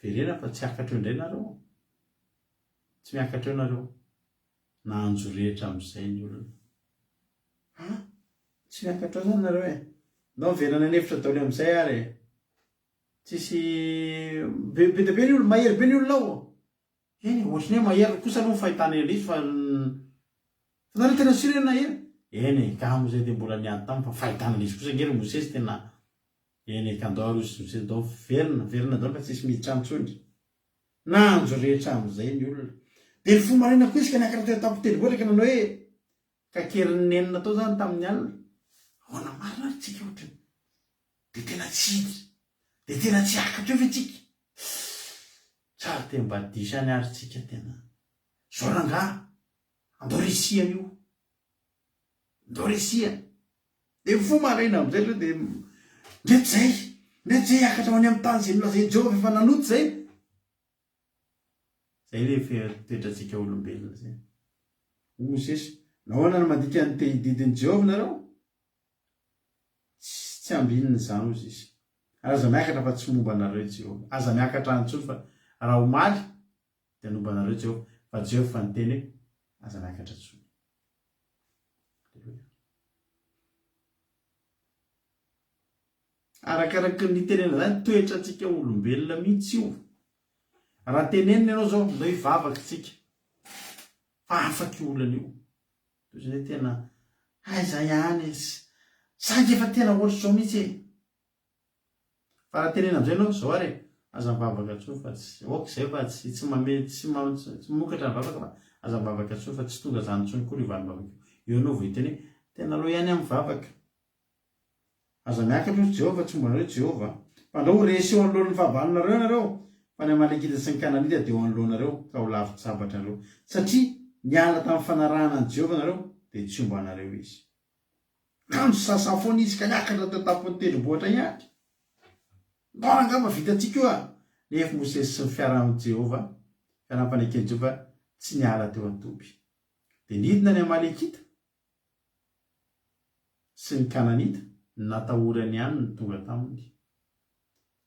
verena fa tsy akatra indray nareo tsy miakatra eo nareo na anjo rehetra am'izay ny olona tsy miakatra eo zany nareo nao miverana nevitra daholo am'izay ary tsisy be de be ny olona mahery be ny olona ao eny ohatrany hoe mahery kosa aloha fahitana Elisy fa nareo tena sirena nahery eny kamo zay de mbola niady tamy fa fahitana Elisy kosa ngery Mosesy tena eny kandao arozy Mosesy dao verina dao fa tsisy miditra amitsony na anjo rehetra am'izay ny olona de ny fomba marina koa izy ka niakatra teo tampoteny boatraka nanao hoe kakerin'ny enina tao zany tamin'ny alina ahoana marina ary tsika ohatrany de tena tsy de tena tsy akatra eo ve tsika tsara te mba disany ary tsika tena zao ranga andao resia io andao resia de fo marina am'izay loha de ndreto zay akatra ho any amin'ny tany zay nolazay Jehova efa nanoty zay zay le toetratsika olombelona zay Mosesy nahoana no mandika ny didin'ny Jehova nareo tsy ambininy zany ozy izy aza miakatra fa tsy momba anareo Jehova aza miakatra antsony fa raha omaly de nomba anareo Jehova fa Jehova fa niteny hoe aza miakatra tsony arakaraky ny tenena zany toetratsika olombelona mihitsy io raha tenenina ianao zao ndao hivavaka tsika fa afaky olana io tozany hoe tena aiza ihany saky efa tena ohatry zao mihitsy fa raha tenena am'izay anao zao ary aza mivavaka tsony fa tsy ok zay fa tsy mokatra mivavaka fa aza mivavaka tsony fa tsy tonga zany tsony koa ry vanim-bavaka eo anao voiteny hoe tena aloha ihany amin'ny vavaka aza miakatra ozy Jehova tsy momba anareo Jehova fa ndao resy eo anoloan'ny fahavalonareo nareo fa ny Amalekita sy ny Kananita de eo anoloanareo ka ho lavitra sabatra nareo satria niala tamin'ny fanarahana ny Jehova nareo de tsy omba anareo izy kamo sasa foana izy ka niakatra teo tapon'ny tendrombohitra ihany ndao angamba vitatsika io nefa Mosesy sy ny fiarahan'i Jehova fiarahampanekeny Jehova tsy niala teo atoby dia nidina ny amalekita sy ny kananita natahorany ihany ny tonga taminy,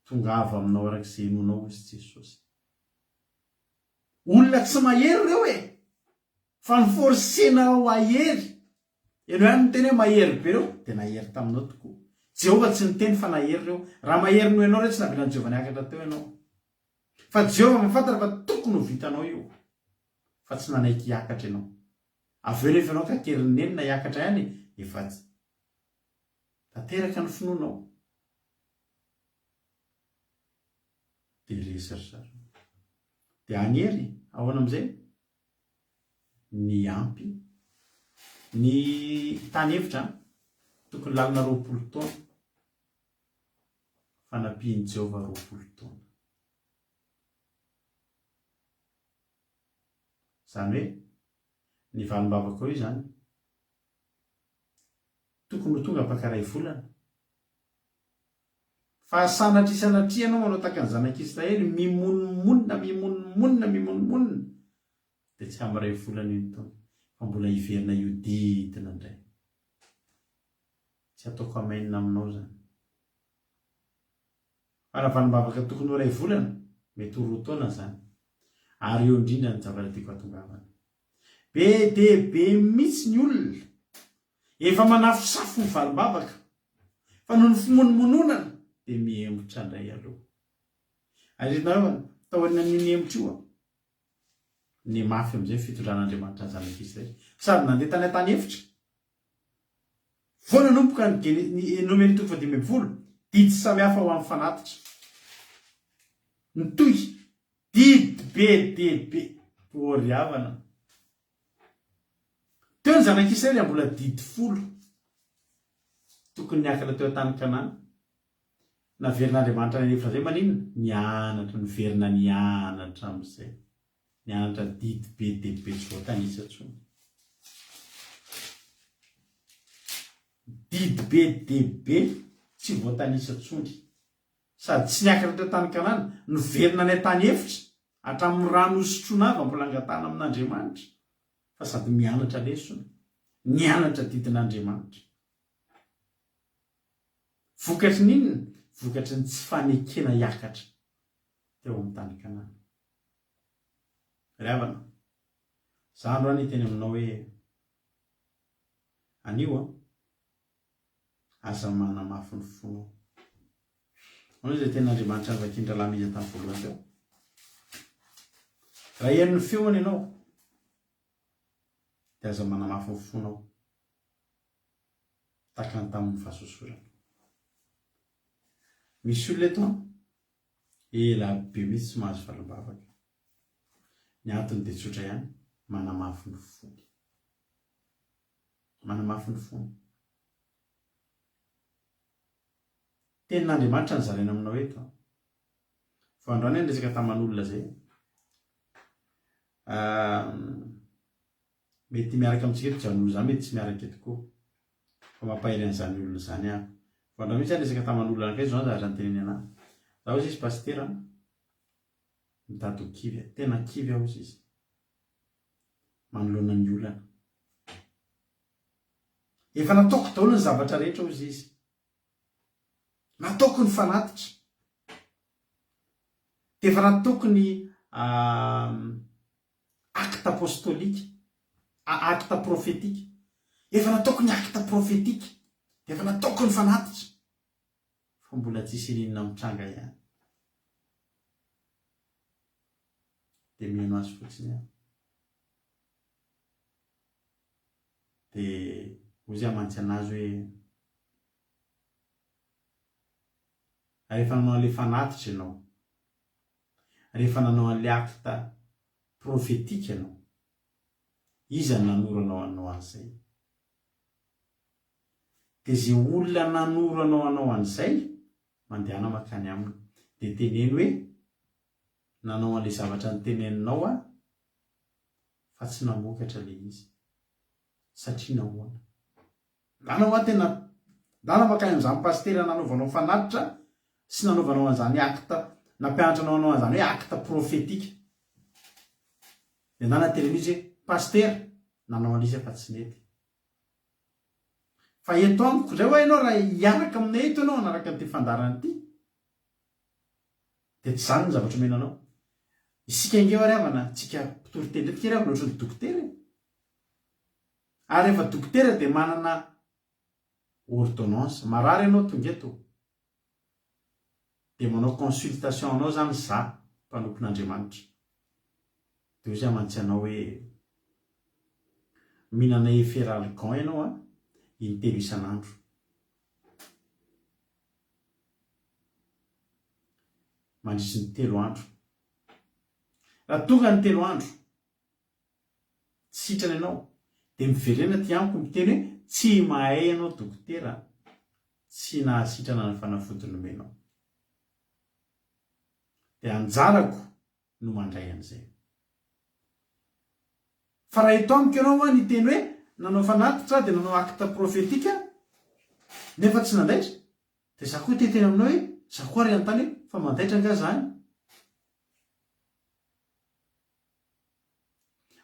tonga avy aminao arak'izay nonao izy Jesosy. Olona tsy mahery reo fa ny forsena ao ahery. Ianao ihany ny teny hoe mahery be reo dia nahery taminao tokoa. Jehovah tsy niteny fa nahery reo. Raha mahery no ianao reo tsy navelan'i Jehovah niakatra teo ianao. Fa Jehovah mahafantatra fa tokony ho vitanao io, fa tsy nanaiky hiakatra ianao. Avy eo rehefa ianao ka kerinenina hiakatra ihany efa tsy tanteraka ny finoanao. Dia resarsara. Dia anery ahoana amin'izay? Ny ampy ny tany hevitra tokony lalina 20 taona fa napiany Jehovah 20 taona. Izany hoe ny valim-bavaka io izany tokony ho tonga mpakaray volana, fa sanatria ianao manao tahaka ny zanak'Israely mimonina dia tsy amin'ray volana iny taona fa mbola hiverina iodidina indray. Tsy ataoko amainina aminao zany. Fa raha valim-bavaka tokony ho 2 volana mety ho 2 taona zany. Ary eo indrindra ny zavatra tiako hatongavana. Be dia be mihitsy ny olona efa manafosafo ny valim-bavaka fa noho ny fimonomononana dia mihembotra indray aloha. Arizona taorina ny hembotra io ny mafy amin'izay fitondran'Andriamanitra ny zanak'Israely. Sady nandeha tany an-tany efitra. Voana nomboka ny nomeny 12 didy samihafa ho amin'ny fanatitra. Nitohy didy be dia be vory havana. Teo ny zanak'Israely mbola didy 10 tokony niakatra teo an-tany Kanana. Naverin'Andriamanitra ny hevitra izay maninona? Nianatra, niverina nianatra amin'izay. Nianatra didy be dia be tsy voatanisa intsony. Didy be dia be tsy voatanisa intsony. Sady tsy niakatra teo an-tany Kanana, niverina ny an-tany efitra hatramin'ny rano hosotroana avy mbola angatana amin'Andriamanitra. Fa sady mianatra lesona, nianatra didin'Andriamanitra. Vokatry n'inona? Vokatry ny tsy fanekena hiakatra teo amin'ny tany Kanana. Ravana, za andro any teny aminao hoe anio aza manamafy ny fonao. Ano izay ten'Andriamanitra ny vakindra lamina tamin'ny voalohany teo. Raha henony feony ianao dia aza manamafy ny fonao tahaka ny tamin'ny fahasosorana. Misy olona eto ela be mihitsy tsy mahazo valim-bavaka. Ny antony dia tsotra ihany, manamafy ny fony. Manamafy ny fony. Tenin'Andriamanitra ny zaraina aminao eto. Fa androany ny resaka taman'olona zay. Mety miaraka amintsika eto janolo zany mety tsy miaraka eto koa. Fa mampahery an'izany olona zany aho. Fa androany mihitsy resaka taman'olona anakay zao zany teneny anahy. Zaho izy pastera mitady ho kivy, tena kivy aho izy. Manoloana ny olana. Efa nataoko daholo ny zavatra rehetra hozy izy. Nataoko ny fanatitra. Dia efa nataoko ny acte apostolika, acte prophétique. Efa nataoko ny acte prophétique. Dia efa nataoko ny fanatitra. Fa mbola tsisy ininona mitranga ihany. Dia mihaino azy fotsiny aho. Dia hozy aho mantsy anazy hoe rehefa nanao an'ilay fanatitra ianao, rehefa nanao an'ilay acte prophétique ianao, iza ny nanoranao anao an'izay? Dia izay olona nanoranao anao an'izay mandehana makany aminy dia teneny hoe nanao an'ilay zavatra nyteneninao aho fa tsy namokatra ilay izy satria nahoana. Nanao aho tena makany amin'izany pastera nanaovanao fanatitra sy nanaovanao an'izany acte, nampianatranao anao an'izany hoe acte prophétique. de nanateny izy paster nanao an'izy fa tsy nety fa eto amiko zay hoe ianao raha hiaraka aminay eto ianao anaraka n'ity fandarana ity de tsy zany ny zavatra omenanao isika ingeo ariavana tsika mpitory teny retika ariavana ohatry ny dokotera ary efa dokotera de manana ordonnance marary ianao tonga eto de manao consultation anao zany za mpanompon'Andriamanitra de io zay mantsy anao hoe mihinana eferalgan ianao intelo isan'andro mandrisy ny 3 andro raha tonga ny 3 andro sitrana ianao de miverena ty amiko miteny hoe tsy mahay ianao dokotera tsy nahasitrana ny fanafody nomenao de anjarako no mandray an'izay fa raha eto amiko ianao ny teny hoe nanao fanatitra de nanao acte prophétique nefa tsy nandaitra de za koa teteny aminao hoe za koa ary antany fa mandaitra nga zany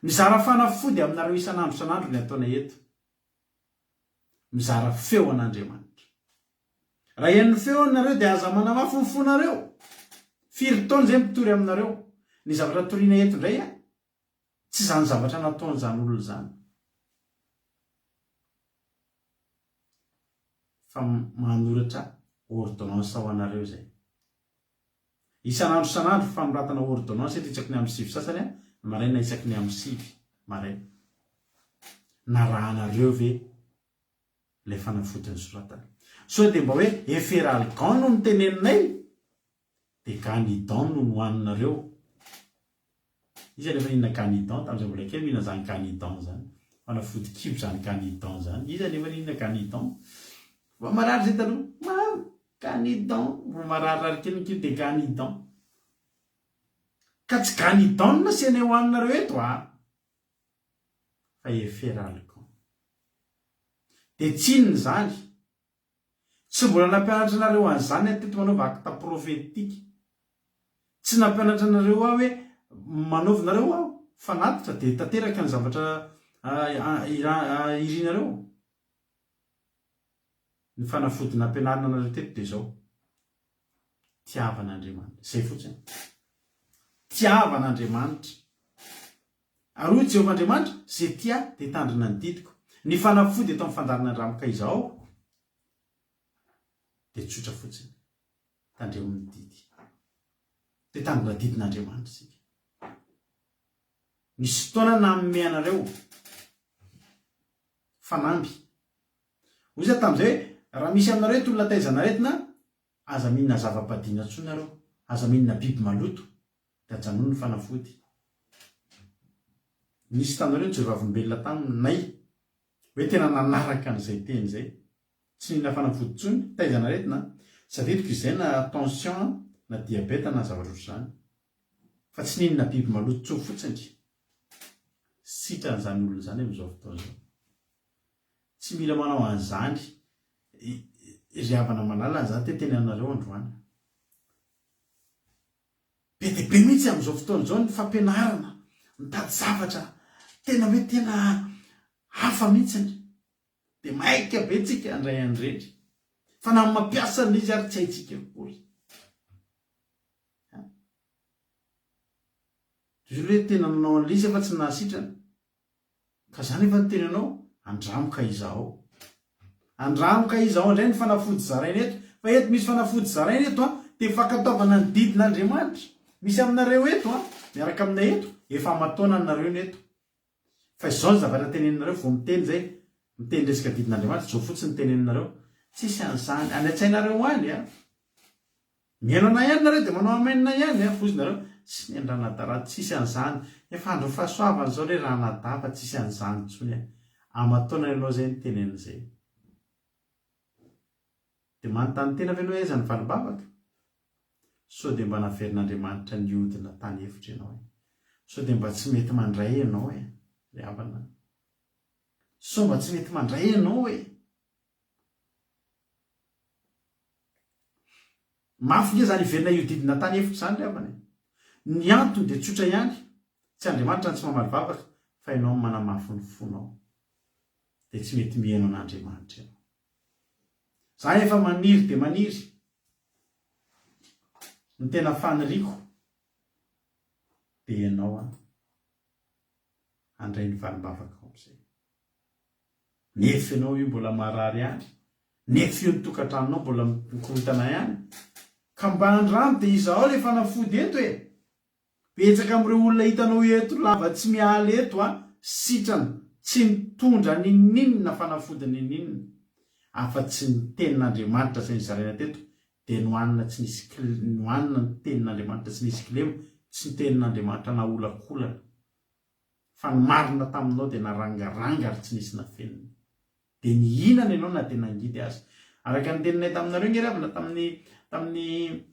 mizara fanafody aminareo isan'andro isan'andro ny ataonay eto mizara feo an'Andriamanitra raha ian'ny feo anareo de aza manamafy ny fonareo firy taona zay mitory aminareo ny zavatra toriana eto indray tsy zany zavatra nataon'izany olona zany fa manoratra ordonnance ho anareo zay isan'andro isan'andro fanoratana ordonnance eto itsaky ny amin'ny 6 sasany maraina isaky ny amin'ny 6 maraina na raha anareo ve le fanafodiny soratana so de mba hoe eferalgan no miteneninay de ganidon no nohaninareo izy rehefa inona ganidon tam'izay mbola kely mihina zany ganidon zany fanafody kibo zany ganidon zany izy rehefa inona ganidon va marary zay taloha ganidon va marary kely kely de ganidon ka tsy ganidon na sy ho aninareo eto fa eferalgan de tsinony zany tsy mbola nampianatra anareo an'izany teto manaova acte prophétique tsy nampianatra anareo hoe manaovinareo fanatitra de tanteraka ny zavatra irinareo ny fanafody nampianarina anareo teto de zao tiavan'Andriamanitra zay fotsiny tiavan'Andriamanitra ary hoy Jehovah Andriamanitra zay tia de tandrina ny didiko ny fanafody eto amin'ny fandarana andramoka izao de tsotra fotsiny tandreo amin'ny didy de tandrina didin'Andriamanitra sika misy fotoana nanome anareo fanamby hoy za tam'izay hoe raha misy aminareo eto olona taizanaretina aza mihinana zava-padina tsonareo aza mihinana biby maloto de ajanony ny fanafody nisy tanareo tsy vavolombelona taminay hoe tena nanaraka an'izay teny zay tsy mihinana fanafody tsony taizanaretina sadetiko izay na tension na diabeta na zavatra zany fa tsy mihinana biby maloto tso fotsiny sitran'izany olona zany amin'izao fotoana zao tsy mila manao an'izany ry havana malala zany teteny anareo androany be de be mihitsy amin'izao fotoana zao ny fampianarana mitady zavatra tena hoe tena hafa mihitsiny de maika be tsika andray andrendry fa na mampiasa n'izy ary tsy haitsika akory hoe tena nanao an'lizy fa tsy nahasitrana ka zany efa ny tenanao andramoka izao indray ny fanafody zaraina eto fa eto misy fanafody zaraina eto de fakataovana ny didin'Andriamanitra misy aminareo eto miaraka aminay eto efa mataona anareo ny eto fa izao ny zavatra teneninareo vo miteny zay miteny resaka didin'Andriamanitra zao fotsiny teneninareo tsisy an'izany any an-tsainareo any miaino ana ihany nareo de manao amainina ihany fozinareo sy miandranadara tsisy an'izany efa andro fahasoavana zao le raha nadava tsisy an'izany tsony amataona ianao zay ny tenenin'izay de manontany tena ve anao aiza ny valibavaka so de mba naverin'Andriamanitra ny odina tany hevitra ianao so de mba tsy mety mandray ianao ry havana so mba tsy mety mandray ianao mafy nge zany iverina io didina tany hevitra zany ry havana ny antony de tsotra ihany tsy Andriamanitra ny tsy mamaly vavaka fa ianao manamafy ny fonao dia tsy mety mihaino an'Andriamanitra ianao. Za efa maniry dia maniry ny tena faniriako dia ianao andray ny valim-bavaka ao amin'izay. Nefa ianao io mbola marary ihany, nefa io ny tokantranonao mbola mikorotana ihany, ka mba andramo dia izaho ilay fanafody eto e. Betsaka amin'ireo olona hitanao eto lava tsy miala eto sitrana tsy mitondra ninninna fanafody ninninna afa-tsy ny tenin'Andriamanitra izay nizaraina teto dia nohanina tsy nisy nohanina ny tenin'Andriamanitra tsy nisy kilema, tsy ny tenin'Andriamanitra naolakolana fa ny marina taminao dia narangaranga ary tsy nisy nafenina. Dia nihinana ianao na tena ngidy azy. Araka ny teninay taminareo nge ravina tamin'ny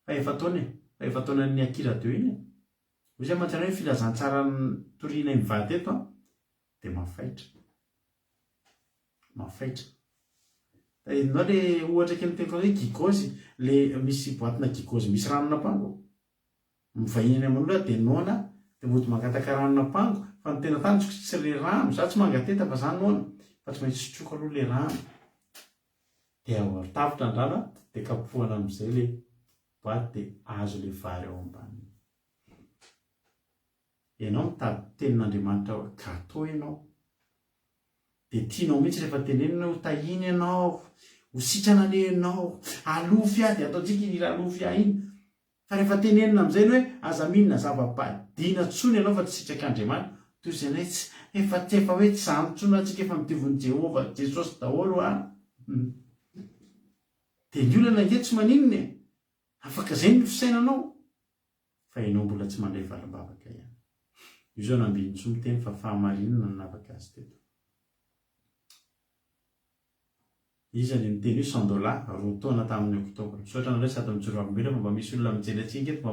fahefatonany Akira 2 iny. Hoy izay mantsana hoe filazantsara ny toriana mivady eto dia mafaitra. Ianao le ohatra kely teko hoe gikozy, le misy boatina gikozy misy ranona pango. Mivahiny any aman'olona dia noana dia mody mangataka ranona pango fa ny tena tany tsy le rano. Za tsy mangateta fa za noana fa tsy maintsy sotroako aloha le rano. Dia tafitra ny rano dia kapohana amin'izay le boaty dia azo le vary ao ambany. Ianao mitady tenin'Andriamanitra gâteau ianao. Dia tianao mihitsy rehefa tenenina ho tahiny ianao, ho sitrana le ianao, alofy dia ataontsika hira alofy iny. Fa rehefa tenenina amin'izay hoe aza minina zava-badiana tsony ianao fa tsy sitrak'Andriamanitra, toy izay nay efa hoe tsy zany tsony antsika efa mitovon'i Jehovah Jesosy daholo dia ny olana nge tsy maninona afaka izay ny fisainanao fa ianao mbola tsy mandray valim-bavaka ihany. Io zao nambiany tsoa miteny fa fahamarinana no navaka azy teto. Izy ny teny io $100 roa taona tamin'ny oktobra. Misaotra anareo sady mijoroam-bela fa mba misy olona mijery antsika eto mba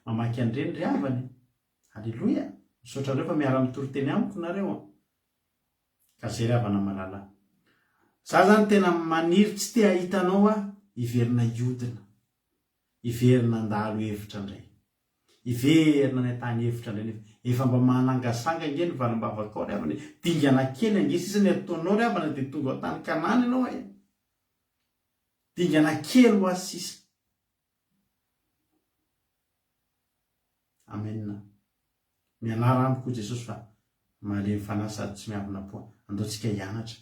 mamaky an'ireny ry havany. Halleloia! Misaotra anareo fa miara mitoro teny amiko nareo. Ka izay ry havana malala. Za zany tena maniry tsy te hahitanao iverina iodina, iverina andalo hevitra indray, iverina ny tany hevitra indray. Efa mba manangasanga nge ny valim-bavaka ao ry havana. Dingana kely ange sisa ny ataonao ry havana dia tonga ao tany Kanana ianao dingana kely ho azy sisa. Amen. Mianara amiko Jesosy fa malemy fanahy sady tsy miavona poa. Andaontsika hianatra.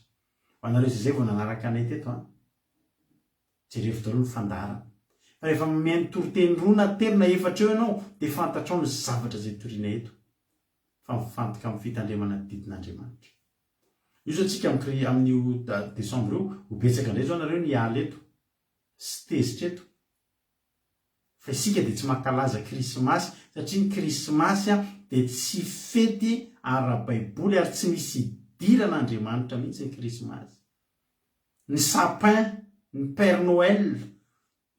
Ho anareo izay vao nanaraka anay teto jerevo daholo ny fandarana. Fa rehefa mihaino toriteny roa na telo na efatra eo ianao dia fantatrao ny zavatra izay toriana eto. Fa mifantoka amin'ny fitandremana didin'Andriamanitra. Io zao tsika amin'io Desambra io ho betsaka indray zao nareo ny ala eto sy tezitra eto. Fa isika dia tsy mankalaza Krismasy satria ny Krismasy dia tsy fety ara-baiboly ary tsy misy idiran'Andriamanitra mihitsy ny Krismasy. Ny sapin, ny Père Noël,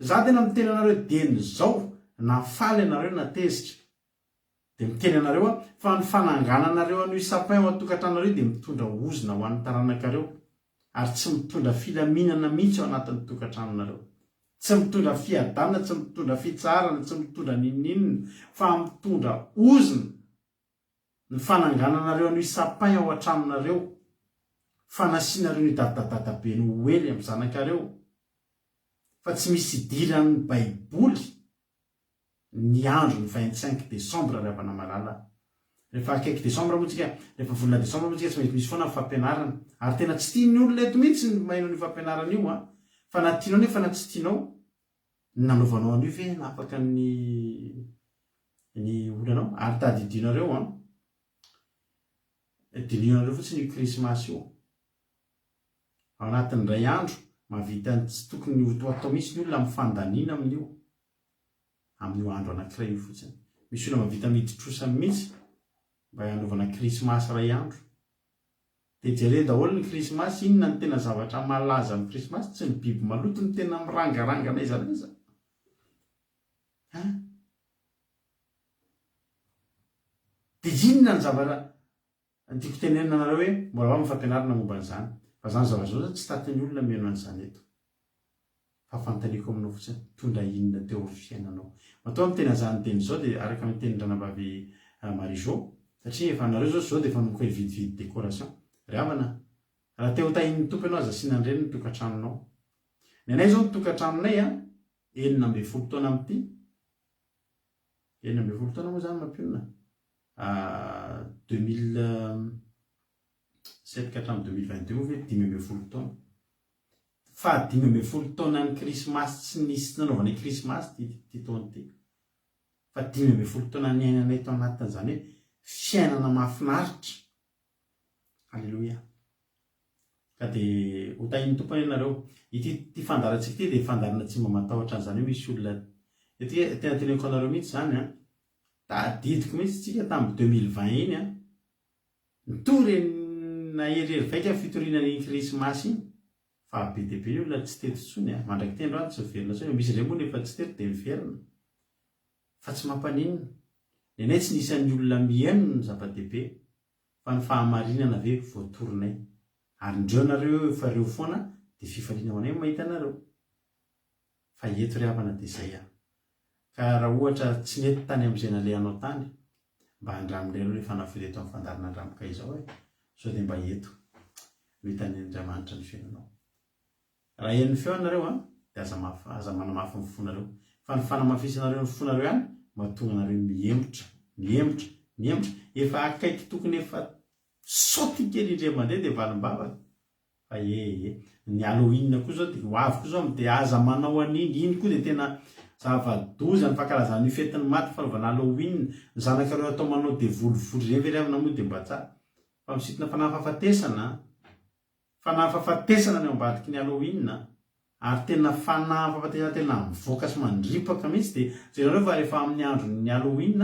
za tena miteny anareo dieny zao nafaly anareo na tezitra. Dia miteny anareo fa ny fanangananareo an'io sapin ao atokantranareo dia mitondra ozona ho an'ny taranakareo ary tsy mitondra filaminana mihitsy ao anatin'ny tokantranonareo. Tsy mitondra fiadanana, tsy mitondra fitsarana, tsy mitondra ninninina fa mitondra ozona ny fanangananareo an'io sapin ao an-tranonareo. Fanasianareo ny dadadadabe ny hoely amin'ny zanakareo. Fa tsy misy idiran'ny baiboly ny andro ny 25 Desambra ry havana malala. Rehefa akaiky Desambra moa tsika, rehefa volana Desambra moa tsika tsy maintsy misy foana fampianarana. Ary tena tsy tian'ny olona eto mihitsy ny maino ny fampianarana io fa na tianao nefa na tsy tianao nanaovanao an'io ve na afaka ny olanao ary tadidinareo dinionareo fotsiny io Krismasy io. Ao anatin'ny iray andro mavita tsy tokony ho atao misy ny olona amin'ny fandaniana amin'io. Amin'io andro anankiray io fotsiny. Misy olona mavita miditrosa mihitsy mba hanaovana Krismasy iray andro. Dia jereo daholo ny Krismasy, inona ny tena zavatra malaza amin'ny Krismasy? Tsy ny biby maloto ny tena mirangaranga n'aiza n'aiza. Dia inona ny zavatra tiako tenenina anareo hoe mbola ho amin'ny fampianarana momba an'izany. Fa zany zavatra zao tsy tatin'ny olona mihaino an'izany eto. fafantaniko aminao fotsiny tondra inona teo amin'ny fiainanao. Matoa amin'ny tena zany teny zao dia araka amin'ny tenin-dranavavy Marie-Jo satria efa nareo zao dia efa nomboka hividividy décoration. Ry havana, raha te ho tahin'ny tompo ianao aza asiana an'ireny ny tokantranonao. Ny anay zao ny tokantranonay 40 taona amin'ity. 40 taona moa zany mampionina. 2007 ka hatramin'ny 2022 ve 10 taona. Fa 10 taona ny krismasy tsy nisy nanaovana krismasy ty taona ty. Fa 10 taona ny ainanay tao anatin'izany hoe fiainana mahafinaritra. Halleloia. Ka dia ho tahin'ny tompo ianareo ity fandarantsika ity dia fandarana tsy mba matahotra an'izany hoe misy olona tena teneniko anareo mihitsy zany tadidiko mihitsy tsika tamin'ny 2020 iny nitory naherery vaika fitorianany krismasy iny. Fa be dia be ny olona tsy tety tsony mandraky teny androany tsy miverina tsony. Misy ireo moa nefa tsy tety dia miverina fa tsy mampaninona. Ny anay tsy nisy an'ny olona mihaino ny zava-dehibe fa ny fahamarinana ve voatorinay. Ary ndreo nareo efa reo foana dia fifaliana ho anay mahita anareo. Fa eto ry havana dia izay ka raha ohatra tsy mety tany amin'izay nalehanao tany mba handramindray rehefa fanafody eto amin'ny fandarana andramoka izao sao dia mba eto mitany Andriamanitra ny fiainanao. Raha hen'ny feo anareo dia aza manamafy ny fonareo. Fa ny fanamafisanareo ny fonareo ihany mahatonga anareo mihembotra efa akaiky tokony efa saoty kely indray mandeha dia valim-bavaka. Fa ny Halloween koa zao dia ho avy koa zao dia aza manao an'iny. Iny koa dia tena zava-doza ny fankalazana ny fetin'ny maty fanaovana Halloween. Ny zanakareo atao manao dia volovoly ireny ve ry havana moa dia mba tsara. Fa misitona fanahy-fahafatesana ny ao ambadiky ny Halloween ary tena fanahy-fahafatesana tena mivoaka sy mandripaka mihitsy. Dia jereo fa rehefa amin'ny andron'ny Halloween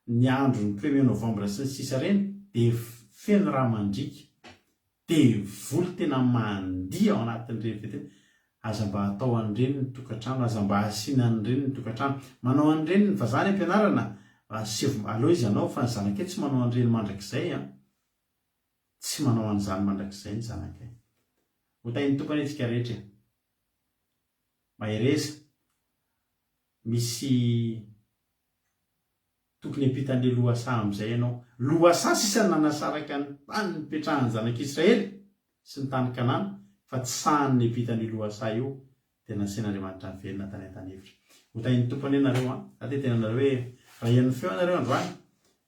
ny andron'ny 1er novembre sy ny sisa reny dia feno raha mandrika dia voly tena mandia ao anatin'ireny fety. Aza mba atao an'ireny ny tokantrano, aza mba asiana an'ireny ny tokantrano. Manao an'ireny fa zany ampianarana aloha izy ianao fa ny zanakay tsy manao an'ireny mandrakizay tsy manao an'izany mandrakizay ny zanakay. Ho tahin'ny tompony antsika rehetra mahereza misy tokony ampitan'ilay lohasaha amin'izay ianao. Lohasaha sisa nanasaraka ny tany nipetrahan'ny zanak'Israely sy ny tany Kanana fa tsy sahany ny ampitan'ilay lohasaha io dia nasian'Andriamanitra ny velona tany an-tany-hevitra. Ho tahin'ny tompony ianareo aty tena anareo hoe raha ian'ny feo anareo androany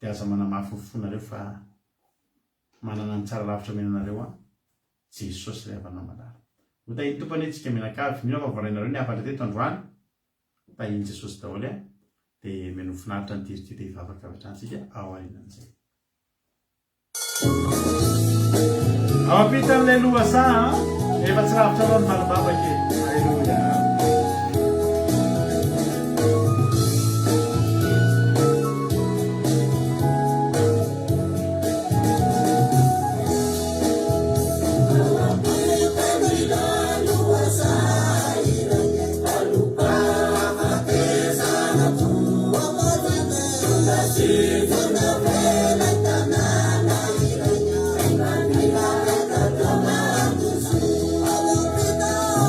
dia aza manamafy ny fonareo fa manana ny tsara lavitra menanareo Jesosy ry havana malala. Ho tahin'ny tompony antsika menakavy mino fa voarainareo ny hafatra teto androany tahin'i Jesosy daholo dia meno finaritra ny tirity dia hivavaka avy hatrany ao aorianan'izay. Ao ampitan'ilay lohasaha efa tsy lavitra loha ny valibavaka e. Halleluia. Oh,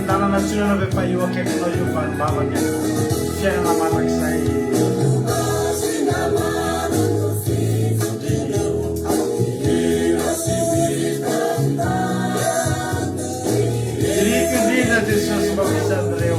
Tanana tsinana ve fa io akaikinao io valobavaka fiainana manak'izay iriko indrindra Jesosy mba misan'ireo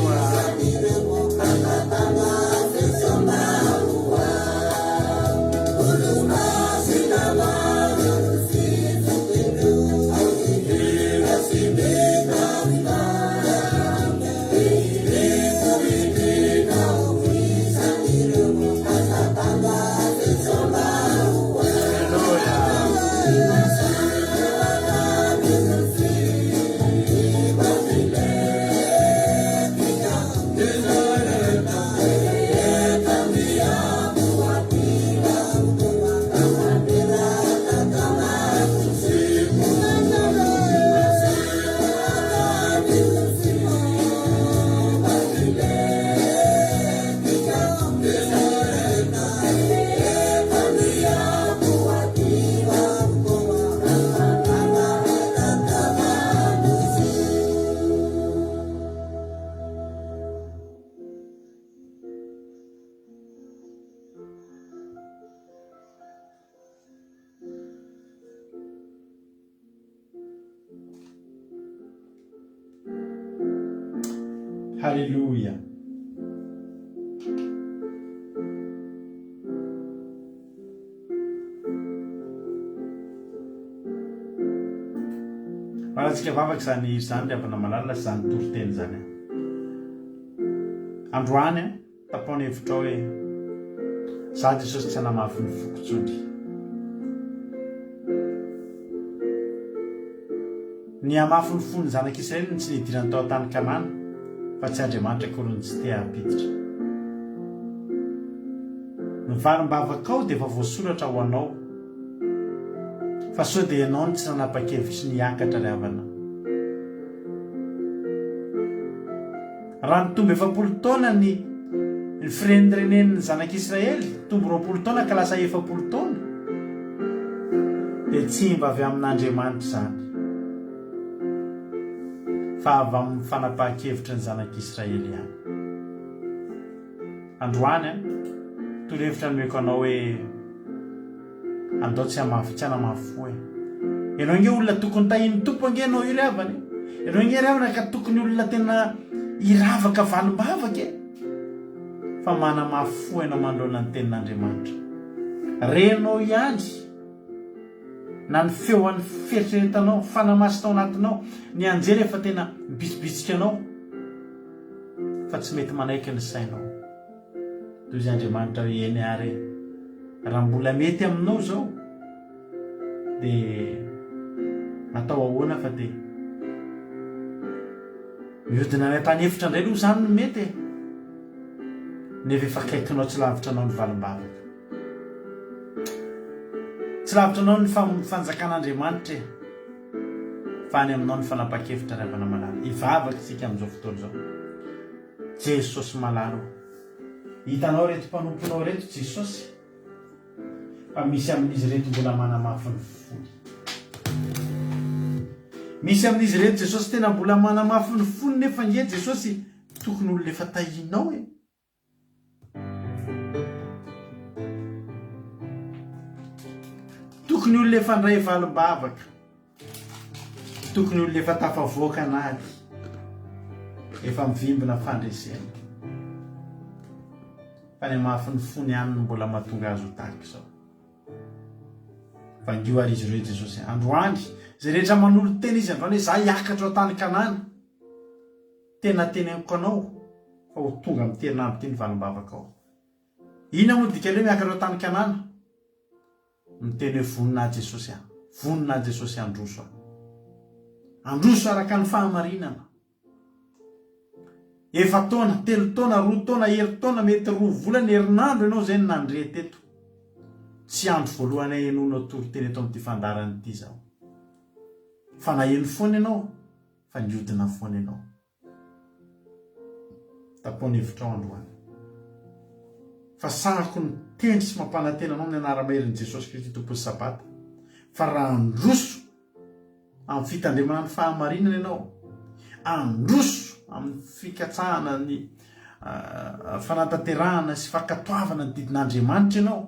Halleluja. Rahantsika vavaky zany zany avana malalina zany toriteny zany androany tapony hevitra hoe za Jesosy tsy hanamafy ny fokotsondry. Ny hamafy ny fony zanak'Israely tsy nidirany tao tany Kanana fa tsy Andriamanitra akorony tsy te hampiditra. Ny varim-bavakao dia efa voasoratra ho anao fa sao dia ianao ny tsy nanapa-kevitry niakatra ry havana. Raha nitombo 70 taona ny firenenen'ny zanak'Israely, tombo 20 taona ka lasa 70 taona, dia tsy mba avy amin'Andriamanitra zany fa avy amin'ny fanapahan-kevitra ny zanak'Israely ihany. Androany toro-hevitra nomeko anao hoe andao tsy hanamafy foe. Ianao nge olona tokony tahiny tompo ange anao io ry havana. Ianao nge ry havana ka tokony olona tena iravaka valim-bavaka fa manamafy fo ianao mandroana ny tenin'Andriamanitra. Renao ihany na ny feoan'ny fieritreretanao, fanamaso tao anatinao, ny anjely efa tena mibitsibitsika anao fa tsy mety manaiky ny sainao. Toy izy Andriamanitra hoe eny ary raha mbola mety aminao zao dia natao ahoana fa dia mihodina ny tany efitra indray aloha zany no mety nefa efa akaikinao tsy lavitra anao ny valim-bavaka, tsy lavitra anao ny fanjakan'Andriamanitra fa any aminao ny fanapa-kevitra ry havana malala. Ivavaka isika amin'izao fotoana zao. Jesosy malalo, hitanao reto mpanomponao reto Jesosy fa misy amin'izy reto mbola manamafy ny fony. Misy amin'izy reto Jesosy tena mbola manamafy ny fony nefa nge Jesosy tokony olona efa tahinao tokony olona efa ndray valim-bavaka, tokony olona efa tafavoaka an'ady efa mivimbina fandresena fa ny mafy ny fony ihany no mbola mahatonga azy ho tahaka izao. Fangio ary izy ireo Jesosy androany zay rehetra manolo tena izy androany hoe za hiakatra ao tany Kanana, tena teneniko anao fa ho tonga amin'ny terinandro ty ny valim-bavaka ao. Ina moa dikany hoe miakatra ao tany Kanana? Miteny hoe vonina Jesosy vonina Jesosy androso androso araka ny fahamarinana. Efa taona, 3 taona, 2 taona, 2 taona, mety 2 volana herinandro ianao zay nandre teto. Tsy andro voalohany henonao toro-teny eto amin'ity fandarana ity zao. Fa naheno foana ianao, fa niodina foana ianao. Tapony hevitra ao androany. Fa sahako ny teny sy mampanantena anao ny anara-maherin' Jesosy Kristy Tompo sy Sabata. Fa raha androso amin'ny fitandremana ny fahamarinana ianao, androso amin'ny fikatsahana ny fanatanterahana sy fakatoavana ny didin'Andriamanitra ianao,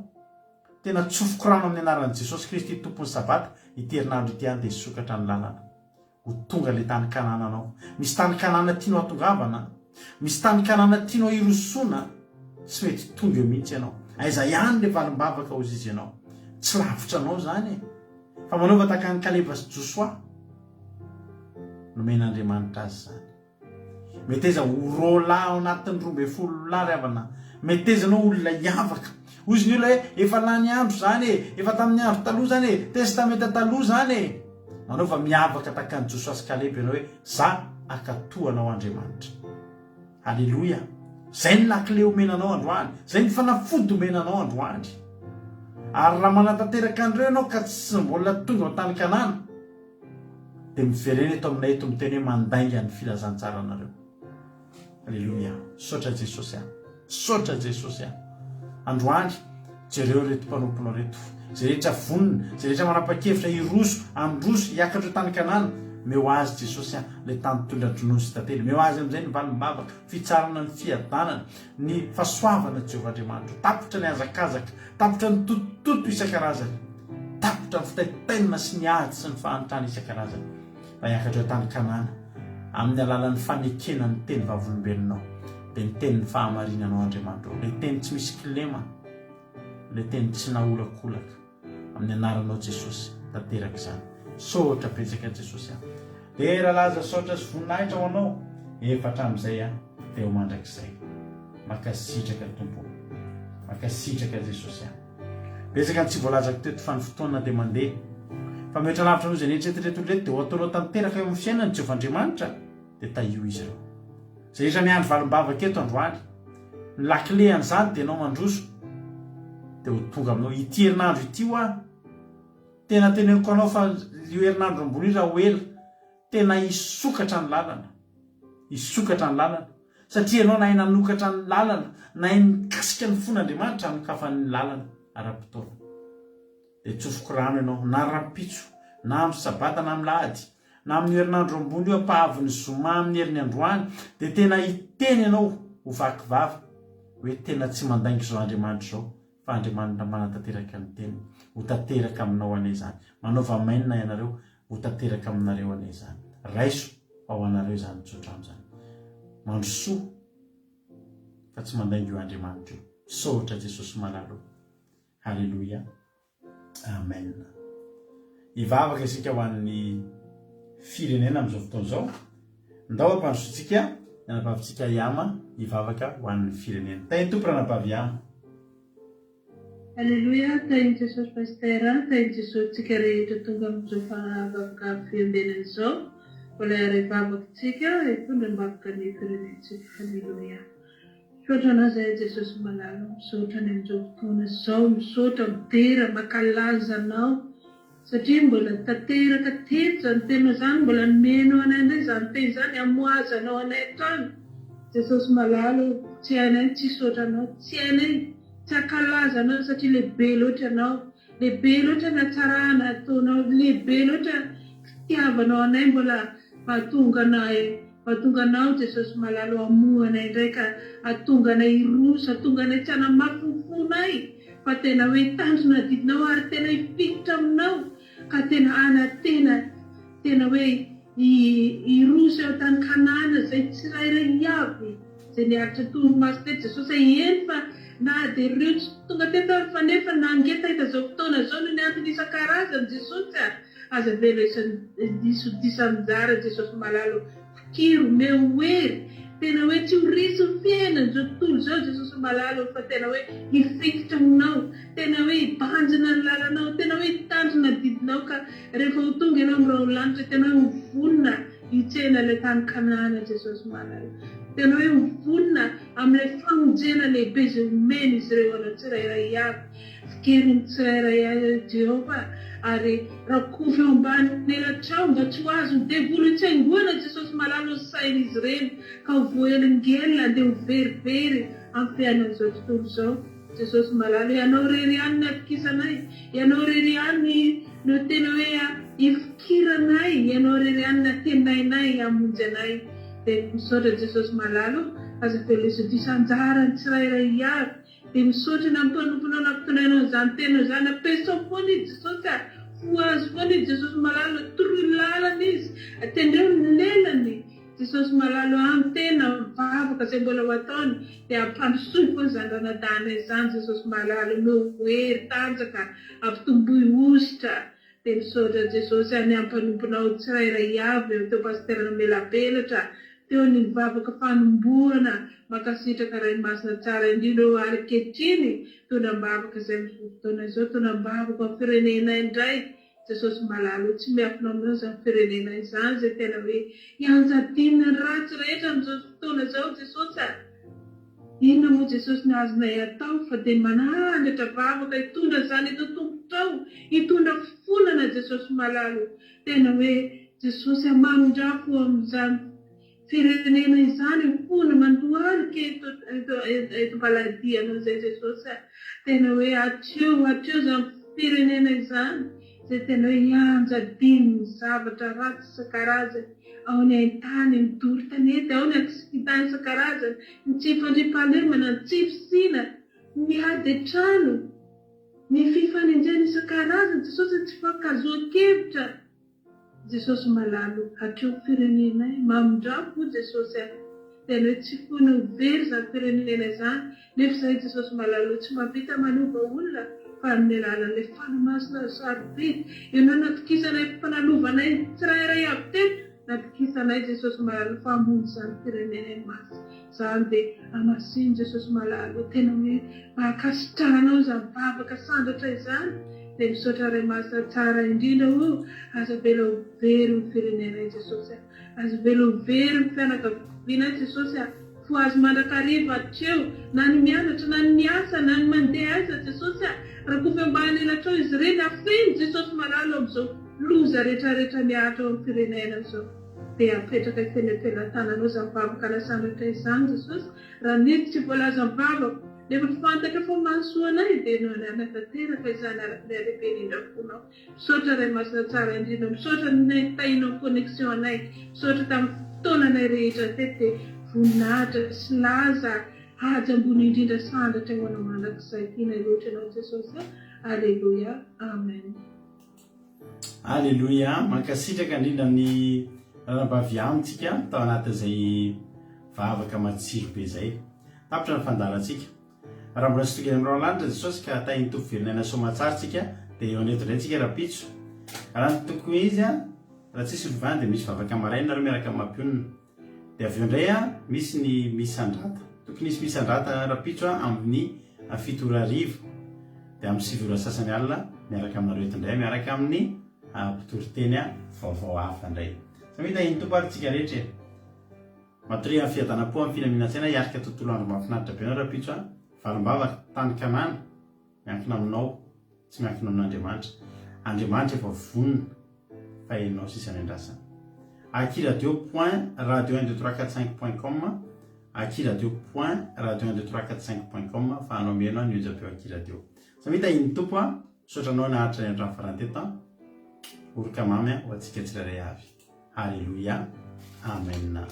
tena tsofoko rano amin'ny anaran'i Jesosy Kristy Tompo sy Sabata, ity herinandro ity any dia sokatra ny lalana. Ho tonga le tany Kanana anao. Misy tany Kanana tianao hatongavana, misy tany Kanana tianao hirosona, tsy mety tonga eo mihitsy ianao. Aiza ihany le valim-bavaka ho izy ianao. Tsy lavitra anao zany fa manaova tahaka ny Kaleba sy Josoa nomen'Andriamanitra azy zany. Meteza ho rola ao anatin'ny 12 lary avana. Meteza anao olona hiavaka. Ozy ny olona hoe efa lany andro zany efa tamin'ny andro taloha zany testamenta taloha zany. Manaova miavaka tahaka ny Josoa sy Kaleba ianao hoe za akatoanao Andriamanitra. Halleluja. Zay ny lakile omenanao androany, zay ny fanafody omenanao androany. Ary raha manatanteraka andreo ianao ka tsy mbola tonga ao tany Kanana, dia miverena eto aminay eto miteny hoe mandainga ny filazantsara anareo. Halleluja. Saotra Jesosy saotra Jesosy androany. Jereo reto mpanomponao reto, zay rehetra vonina, zay rehetra manapa-kevitra hiroso, androso, hiakatra ao tany Kanana, meo azy Jesosy le tany tondra-dronono sy tantely. Meo azy amin'izay ny valim-bavaka, fitsarana ny fiadanana, ny fahasoavana Jehovah Andriamanitra. Tapotra ny hazakazaka, tapotra ny tototo isan-karazany, tapotra ny fitaitainana sy ny ady sy ny fahantrana isan-karazany. Mba hiakatra ao tany Kanana amin'ny alalan'ny fanekena ny teny vavolombelonao, dia ny teny ny fahamarinanao Andriamanitra, le teny tsy misy kilema, le teny tsy naolakolaka, amin'ny anaranao Jesosy tanteraka izany. Saotra betsaka Jesosy dia raha laza saotra sy voninahitra ho anao efatra amin'izay dia ho mandrakizay. Makasitraka Tompo, makasitraka Jesosy betsaka ny tsy voalazako teto fa ny fotoana dia mandeha, fa mihoatra lavitra noho izay neritreretreto reto dia ho ataonao tanteraka eo amin'ny fiainany Jehovah Andriamanitra dia taio izy ireo. Zay rehetra miandry valim-bavaka eto androany, ny lakile an'izany dia ianao mandroso dia ho tonga aminao ity herinandro ity tena teneniko anao fa io herinandro ambony raha ho ela tena hisokatra ny lalana, hisokatra ny lalana, satria ianao nahay nanokatra ny lalana, nahay nikasika ny fon'Andriamanitra hanokafany lalana ara-potoana. Dia tsofoko rano ianao na rampitso na amin'ny sabata na amin'ny lahady na amin'ny herinandro ambony io ampahavy ny zoma amin'ny herin'ny androany, dia tena hiteny ianao ho vakivava hoe tena tsy mandainga izao Andriamanitra izao, fa Andriamanitra manatanteraka ny teny ho tanteraka aminao anay zany. Manaova mainina ianareo ho tanteraka aminareo anay zany. Raiso ao anareo zany tsotra amin'izany. Mandrosoa fa tsy mandainga io Andriamanitra io. Saotra Jesosy malalo. Halleluja. Amen. Hivavaka isika ho an'ny firenena amin'izao fotoana izao. Ndao ampandrosotsika anapavitsika Iama hivavaka ho an'ny firenena. Tainy tompo ranapavy Iama. Halleluja. Tainy Jesosy pastera, tainy Jesosy tsika rehetra tonga amin'izao fanavavaka fiambenana izao, mbola revavakantsika hitondra mbavaka ny firenentsika. Halleluja. Misaotra anao Jesosy malalo, misaotra ny amin'izao fotoana izao, misaotra midera makalaza anao, satria mbola tanteraka teto zany tena zany, mbola nomenao anay indray zany teny zany, amoazanao anay tany. Jesosy malalo, tsy hainay tsy saotra anao, tsy hainay tsy akalaza anao, satria lehibe loatra anao, lehibe loatra ny hatsarana ataonao, lehibe loatra fitiavanao anay, mbola mahatonga anao Jesosy malalo amoha anay indray ka atonga anay hirosa, atonga anay tsy hanamafonfonay, fa tena hoe tanjona didinao ary tena hifitotra aminao, ka tena anatena tena hoe iroso eo tany Kanana zay tsirairay avy zay niaritra toromaso tety Jesosy eny fa na dia ireo tsy tonga teto fa nefa nangeta hita zao fotoana zao no ny antony isan-karazany Jesosy aza velo diso anjara Jesosy malalo fikiro mehoery tena hoe tsy horisy ny fiainana zao tontolo zao Jesosy malalo fa tena hoe hifikitra aminao, tena hoe hibanjina ny lalanao, tena hoe hitandrina didinao ka rehefa ho tonga ianao amin'irao lanitra tena hoe hovonina hitsena ilay tany Kanana Jesosy malalo, tena hoe hovonina amin'ilay famonjena lehibe izay omeny izy ireo anao tsirairay avy, fikeriny tsirairay avy Jehovah ary rakofy eo ambany elatrao mba tsy ho azo ny devoly tsaingoana Jesosy malalo ny sain'izy ireny ka ho voelingelina dia ho verivery amin'ny fiainan'izao tontolo izao Jesosy malalo ianao rery ihany ny atokisanay, ianao rery ihany no tena hoe ifikiranay, ianao rery ihany ny atenainay hamonjy anay dia misaotra Jesosy malalo aza velesa disanjara ny tsirairay avy dia misaotra na mpanomponao nampitonaianao izany tenao izany ampeso foana izy Jesosy ho azo foana izy Jesosy malalo toroy lalana izy atendreo ny lelany Jesosy malalo amin'ny tena mivavaka izay mbola ho ataony dia ampandrosoy foana izany ranadana izany Jesosy malalo no hery tanjaka ampitomboy ositra dia misaotra Jesosy any ampanomponao tsirairay avy eo teo pasterana melapelatra teo ny mivavaka fanomboana makasitraka ray masina tsara indrindra eo ary kehitriny teo nambavaka izay fotoana izao teo nambavaka amin'ny firenena indray Jesosy malalo tsy miafina aminao izany firenena izany izay tena hoe hianjadinina ny ratsy rehetra amin'izao fotoana izao Jesosy inona moa Jesosy ny azonay atao fa dia manandratra vavaka hitondra izany eto tombotrao hitondra fonana Jesosy malalo tena hoe Jesosy amamindrafo amin'izany firenena izany fona mandohalika eto baladianao izay Jesosy tena hoe atreo izany firenena izany izay tena hoe hianjadiny ny zavatra ratsy isan-karazany ao ny haintany midory tanety ao ny akisitany isan-karazany ny tsifandripahalemana ny tsifisina ny ady trano ny fifanenjana isan-karazany Jesosy tsy fankazoan-kevitra Jesosy malalo hatreo firenenay mamindrafo Jesosy tena hoe tsy fona very izany firenena izany nefa izay Jesosy malalo tsy mahavita manova olona fa amin'ny alalan'ilay fanamasina sarobidy ianao natokisanay fanalovanay tsirairay avy teto natokisanay Jesosy malalo famonjy izany firenenay masy izany dia amasiny Jesosy malalo tena hoe mahakasitranao izany vavaka sandratra izany dia misaotra ray masina tsara indrindra aza velo very ny firenenay Jesosy aza velo very ny fianakavianay Jesosy fo azo mandrakariva hatreo na ny mianatra na ny miasa na ny mandeha aiza Jesosy raha kofa ambany elatrao izy ireny afeny Jesosy malalo amin'izao loza rehetrarehetra miahatra ao amin'ny firenena izao dia apetraka ifenefenan-tananao izany vavaka nasandratra izany Jesosy raha nisy tsy voalaza mivavaka nefa fantatra fa mahasoanay dia no anatanteraka izany araka lehibe indrindra fonao misaotra ray masina tsara indrindra misaotra nahitainao connexion anay misaotra tamin'ny fotoananay rehetra tety voninahitra sy laza haja ambony indrindra sandratra eo anao mandrakizay tiana loatra ianao Jesosy alleluia amen alleluia mankasitraka indrindra ny ranambavy amintsika tao anatin'izay vavaka matsiro be zay tapitra ny fandarantsika raha mbola sy tokeny amin'irao lanitra Jesosy ka tahiny tovo firenena soamatsarytsika dia eo aneto indray tsika rapitso raha ny tokony izy raha tsisy lovany dia misy vavaka maraina reo miaraka mampionina dia avy eo indray misy ny misandrata tokony isy misandrata rapitso amin'ny fito ora hariva dia amin'ny 7 ora sasany alina miaraka aminareo eto indray miaraka amin'ny mpitoriteny vaovao hafa indray samita iny tompo ary tsika rehetra matoria amin'ny fiadanam-po amin'ny finaminantsaina hiarika tontolo andro mahafinaritra be anao rapitso valim-bavaka tany Kanana miankina aminao tsy miankina amin'Andriamanitra Andriamanitra efa vonona fa enao sisany andrasana akiradio.radio12345.com akiradio.radio12345.com fa anao mianao ny ojabeo akiradio samita iny tompo sotranao naharitra ny androany faranteto oroka mamy ho atsika tsiraray avy alleluia amen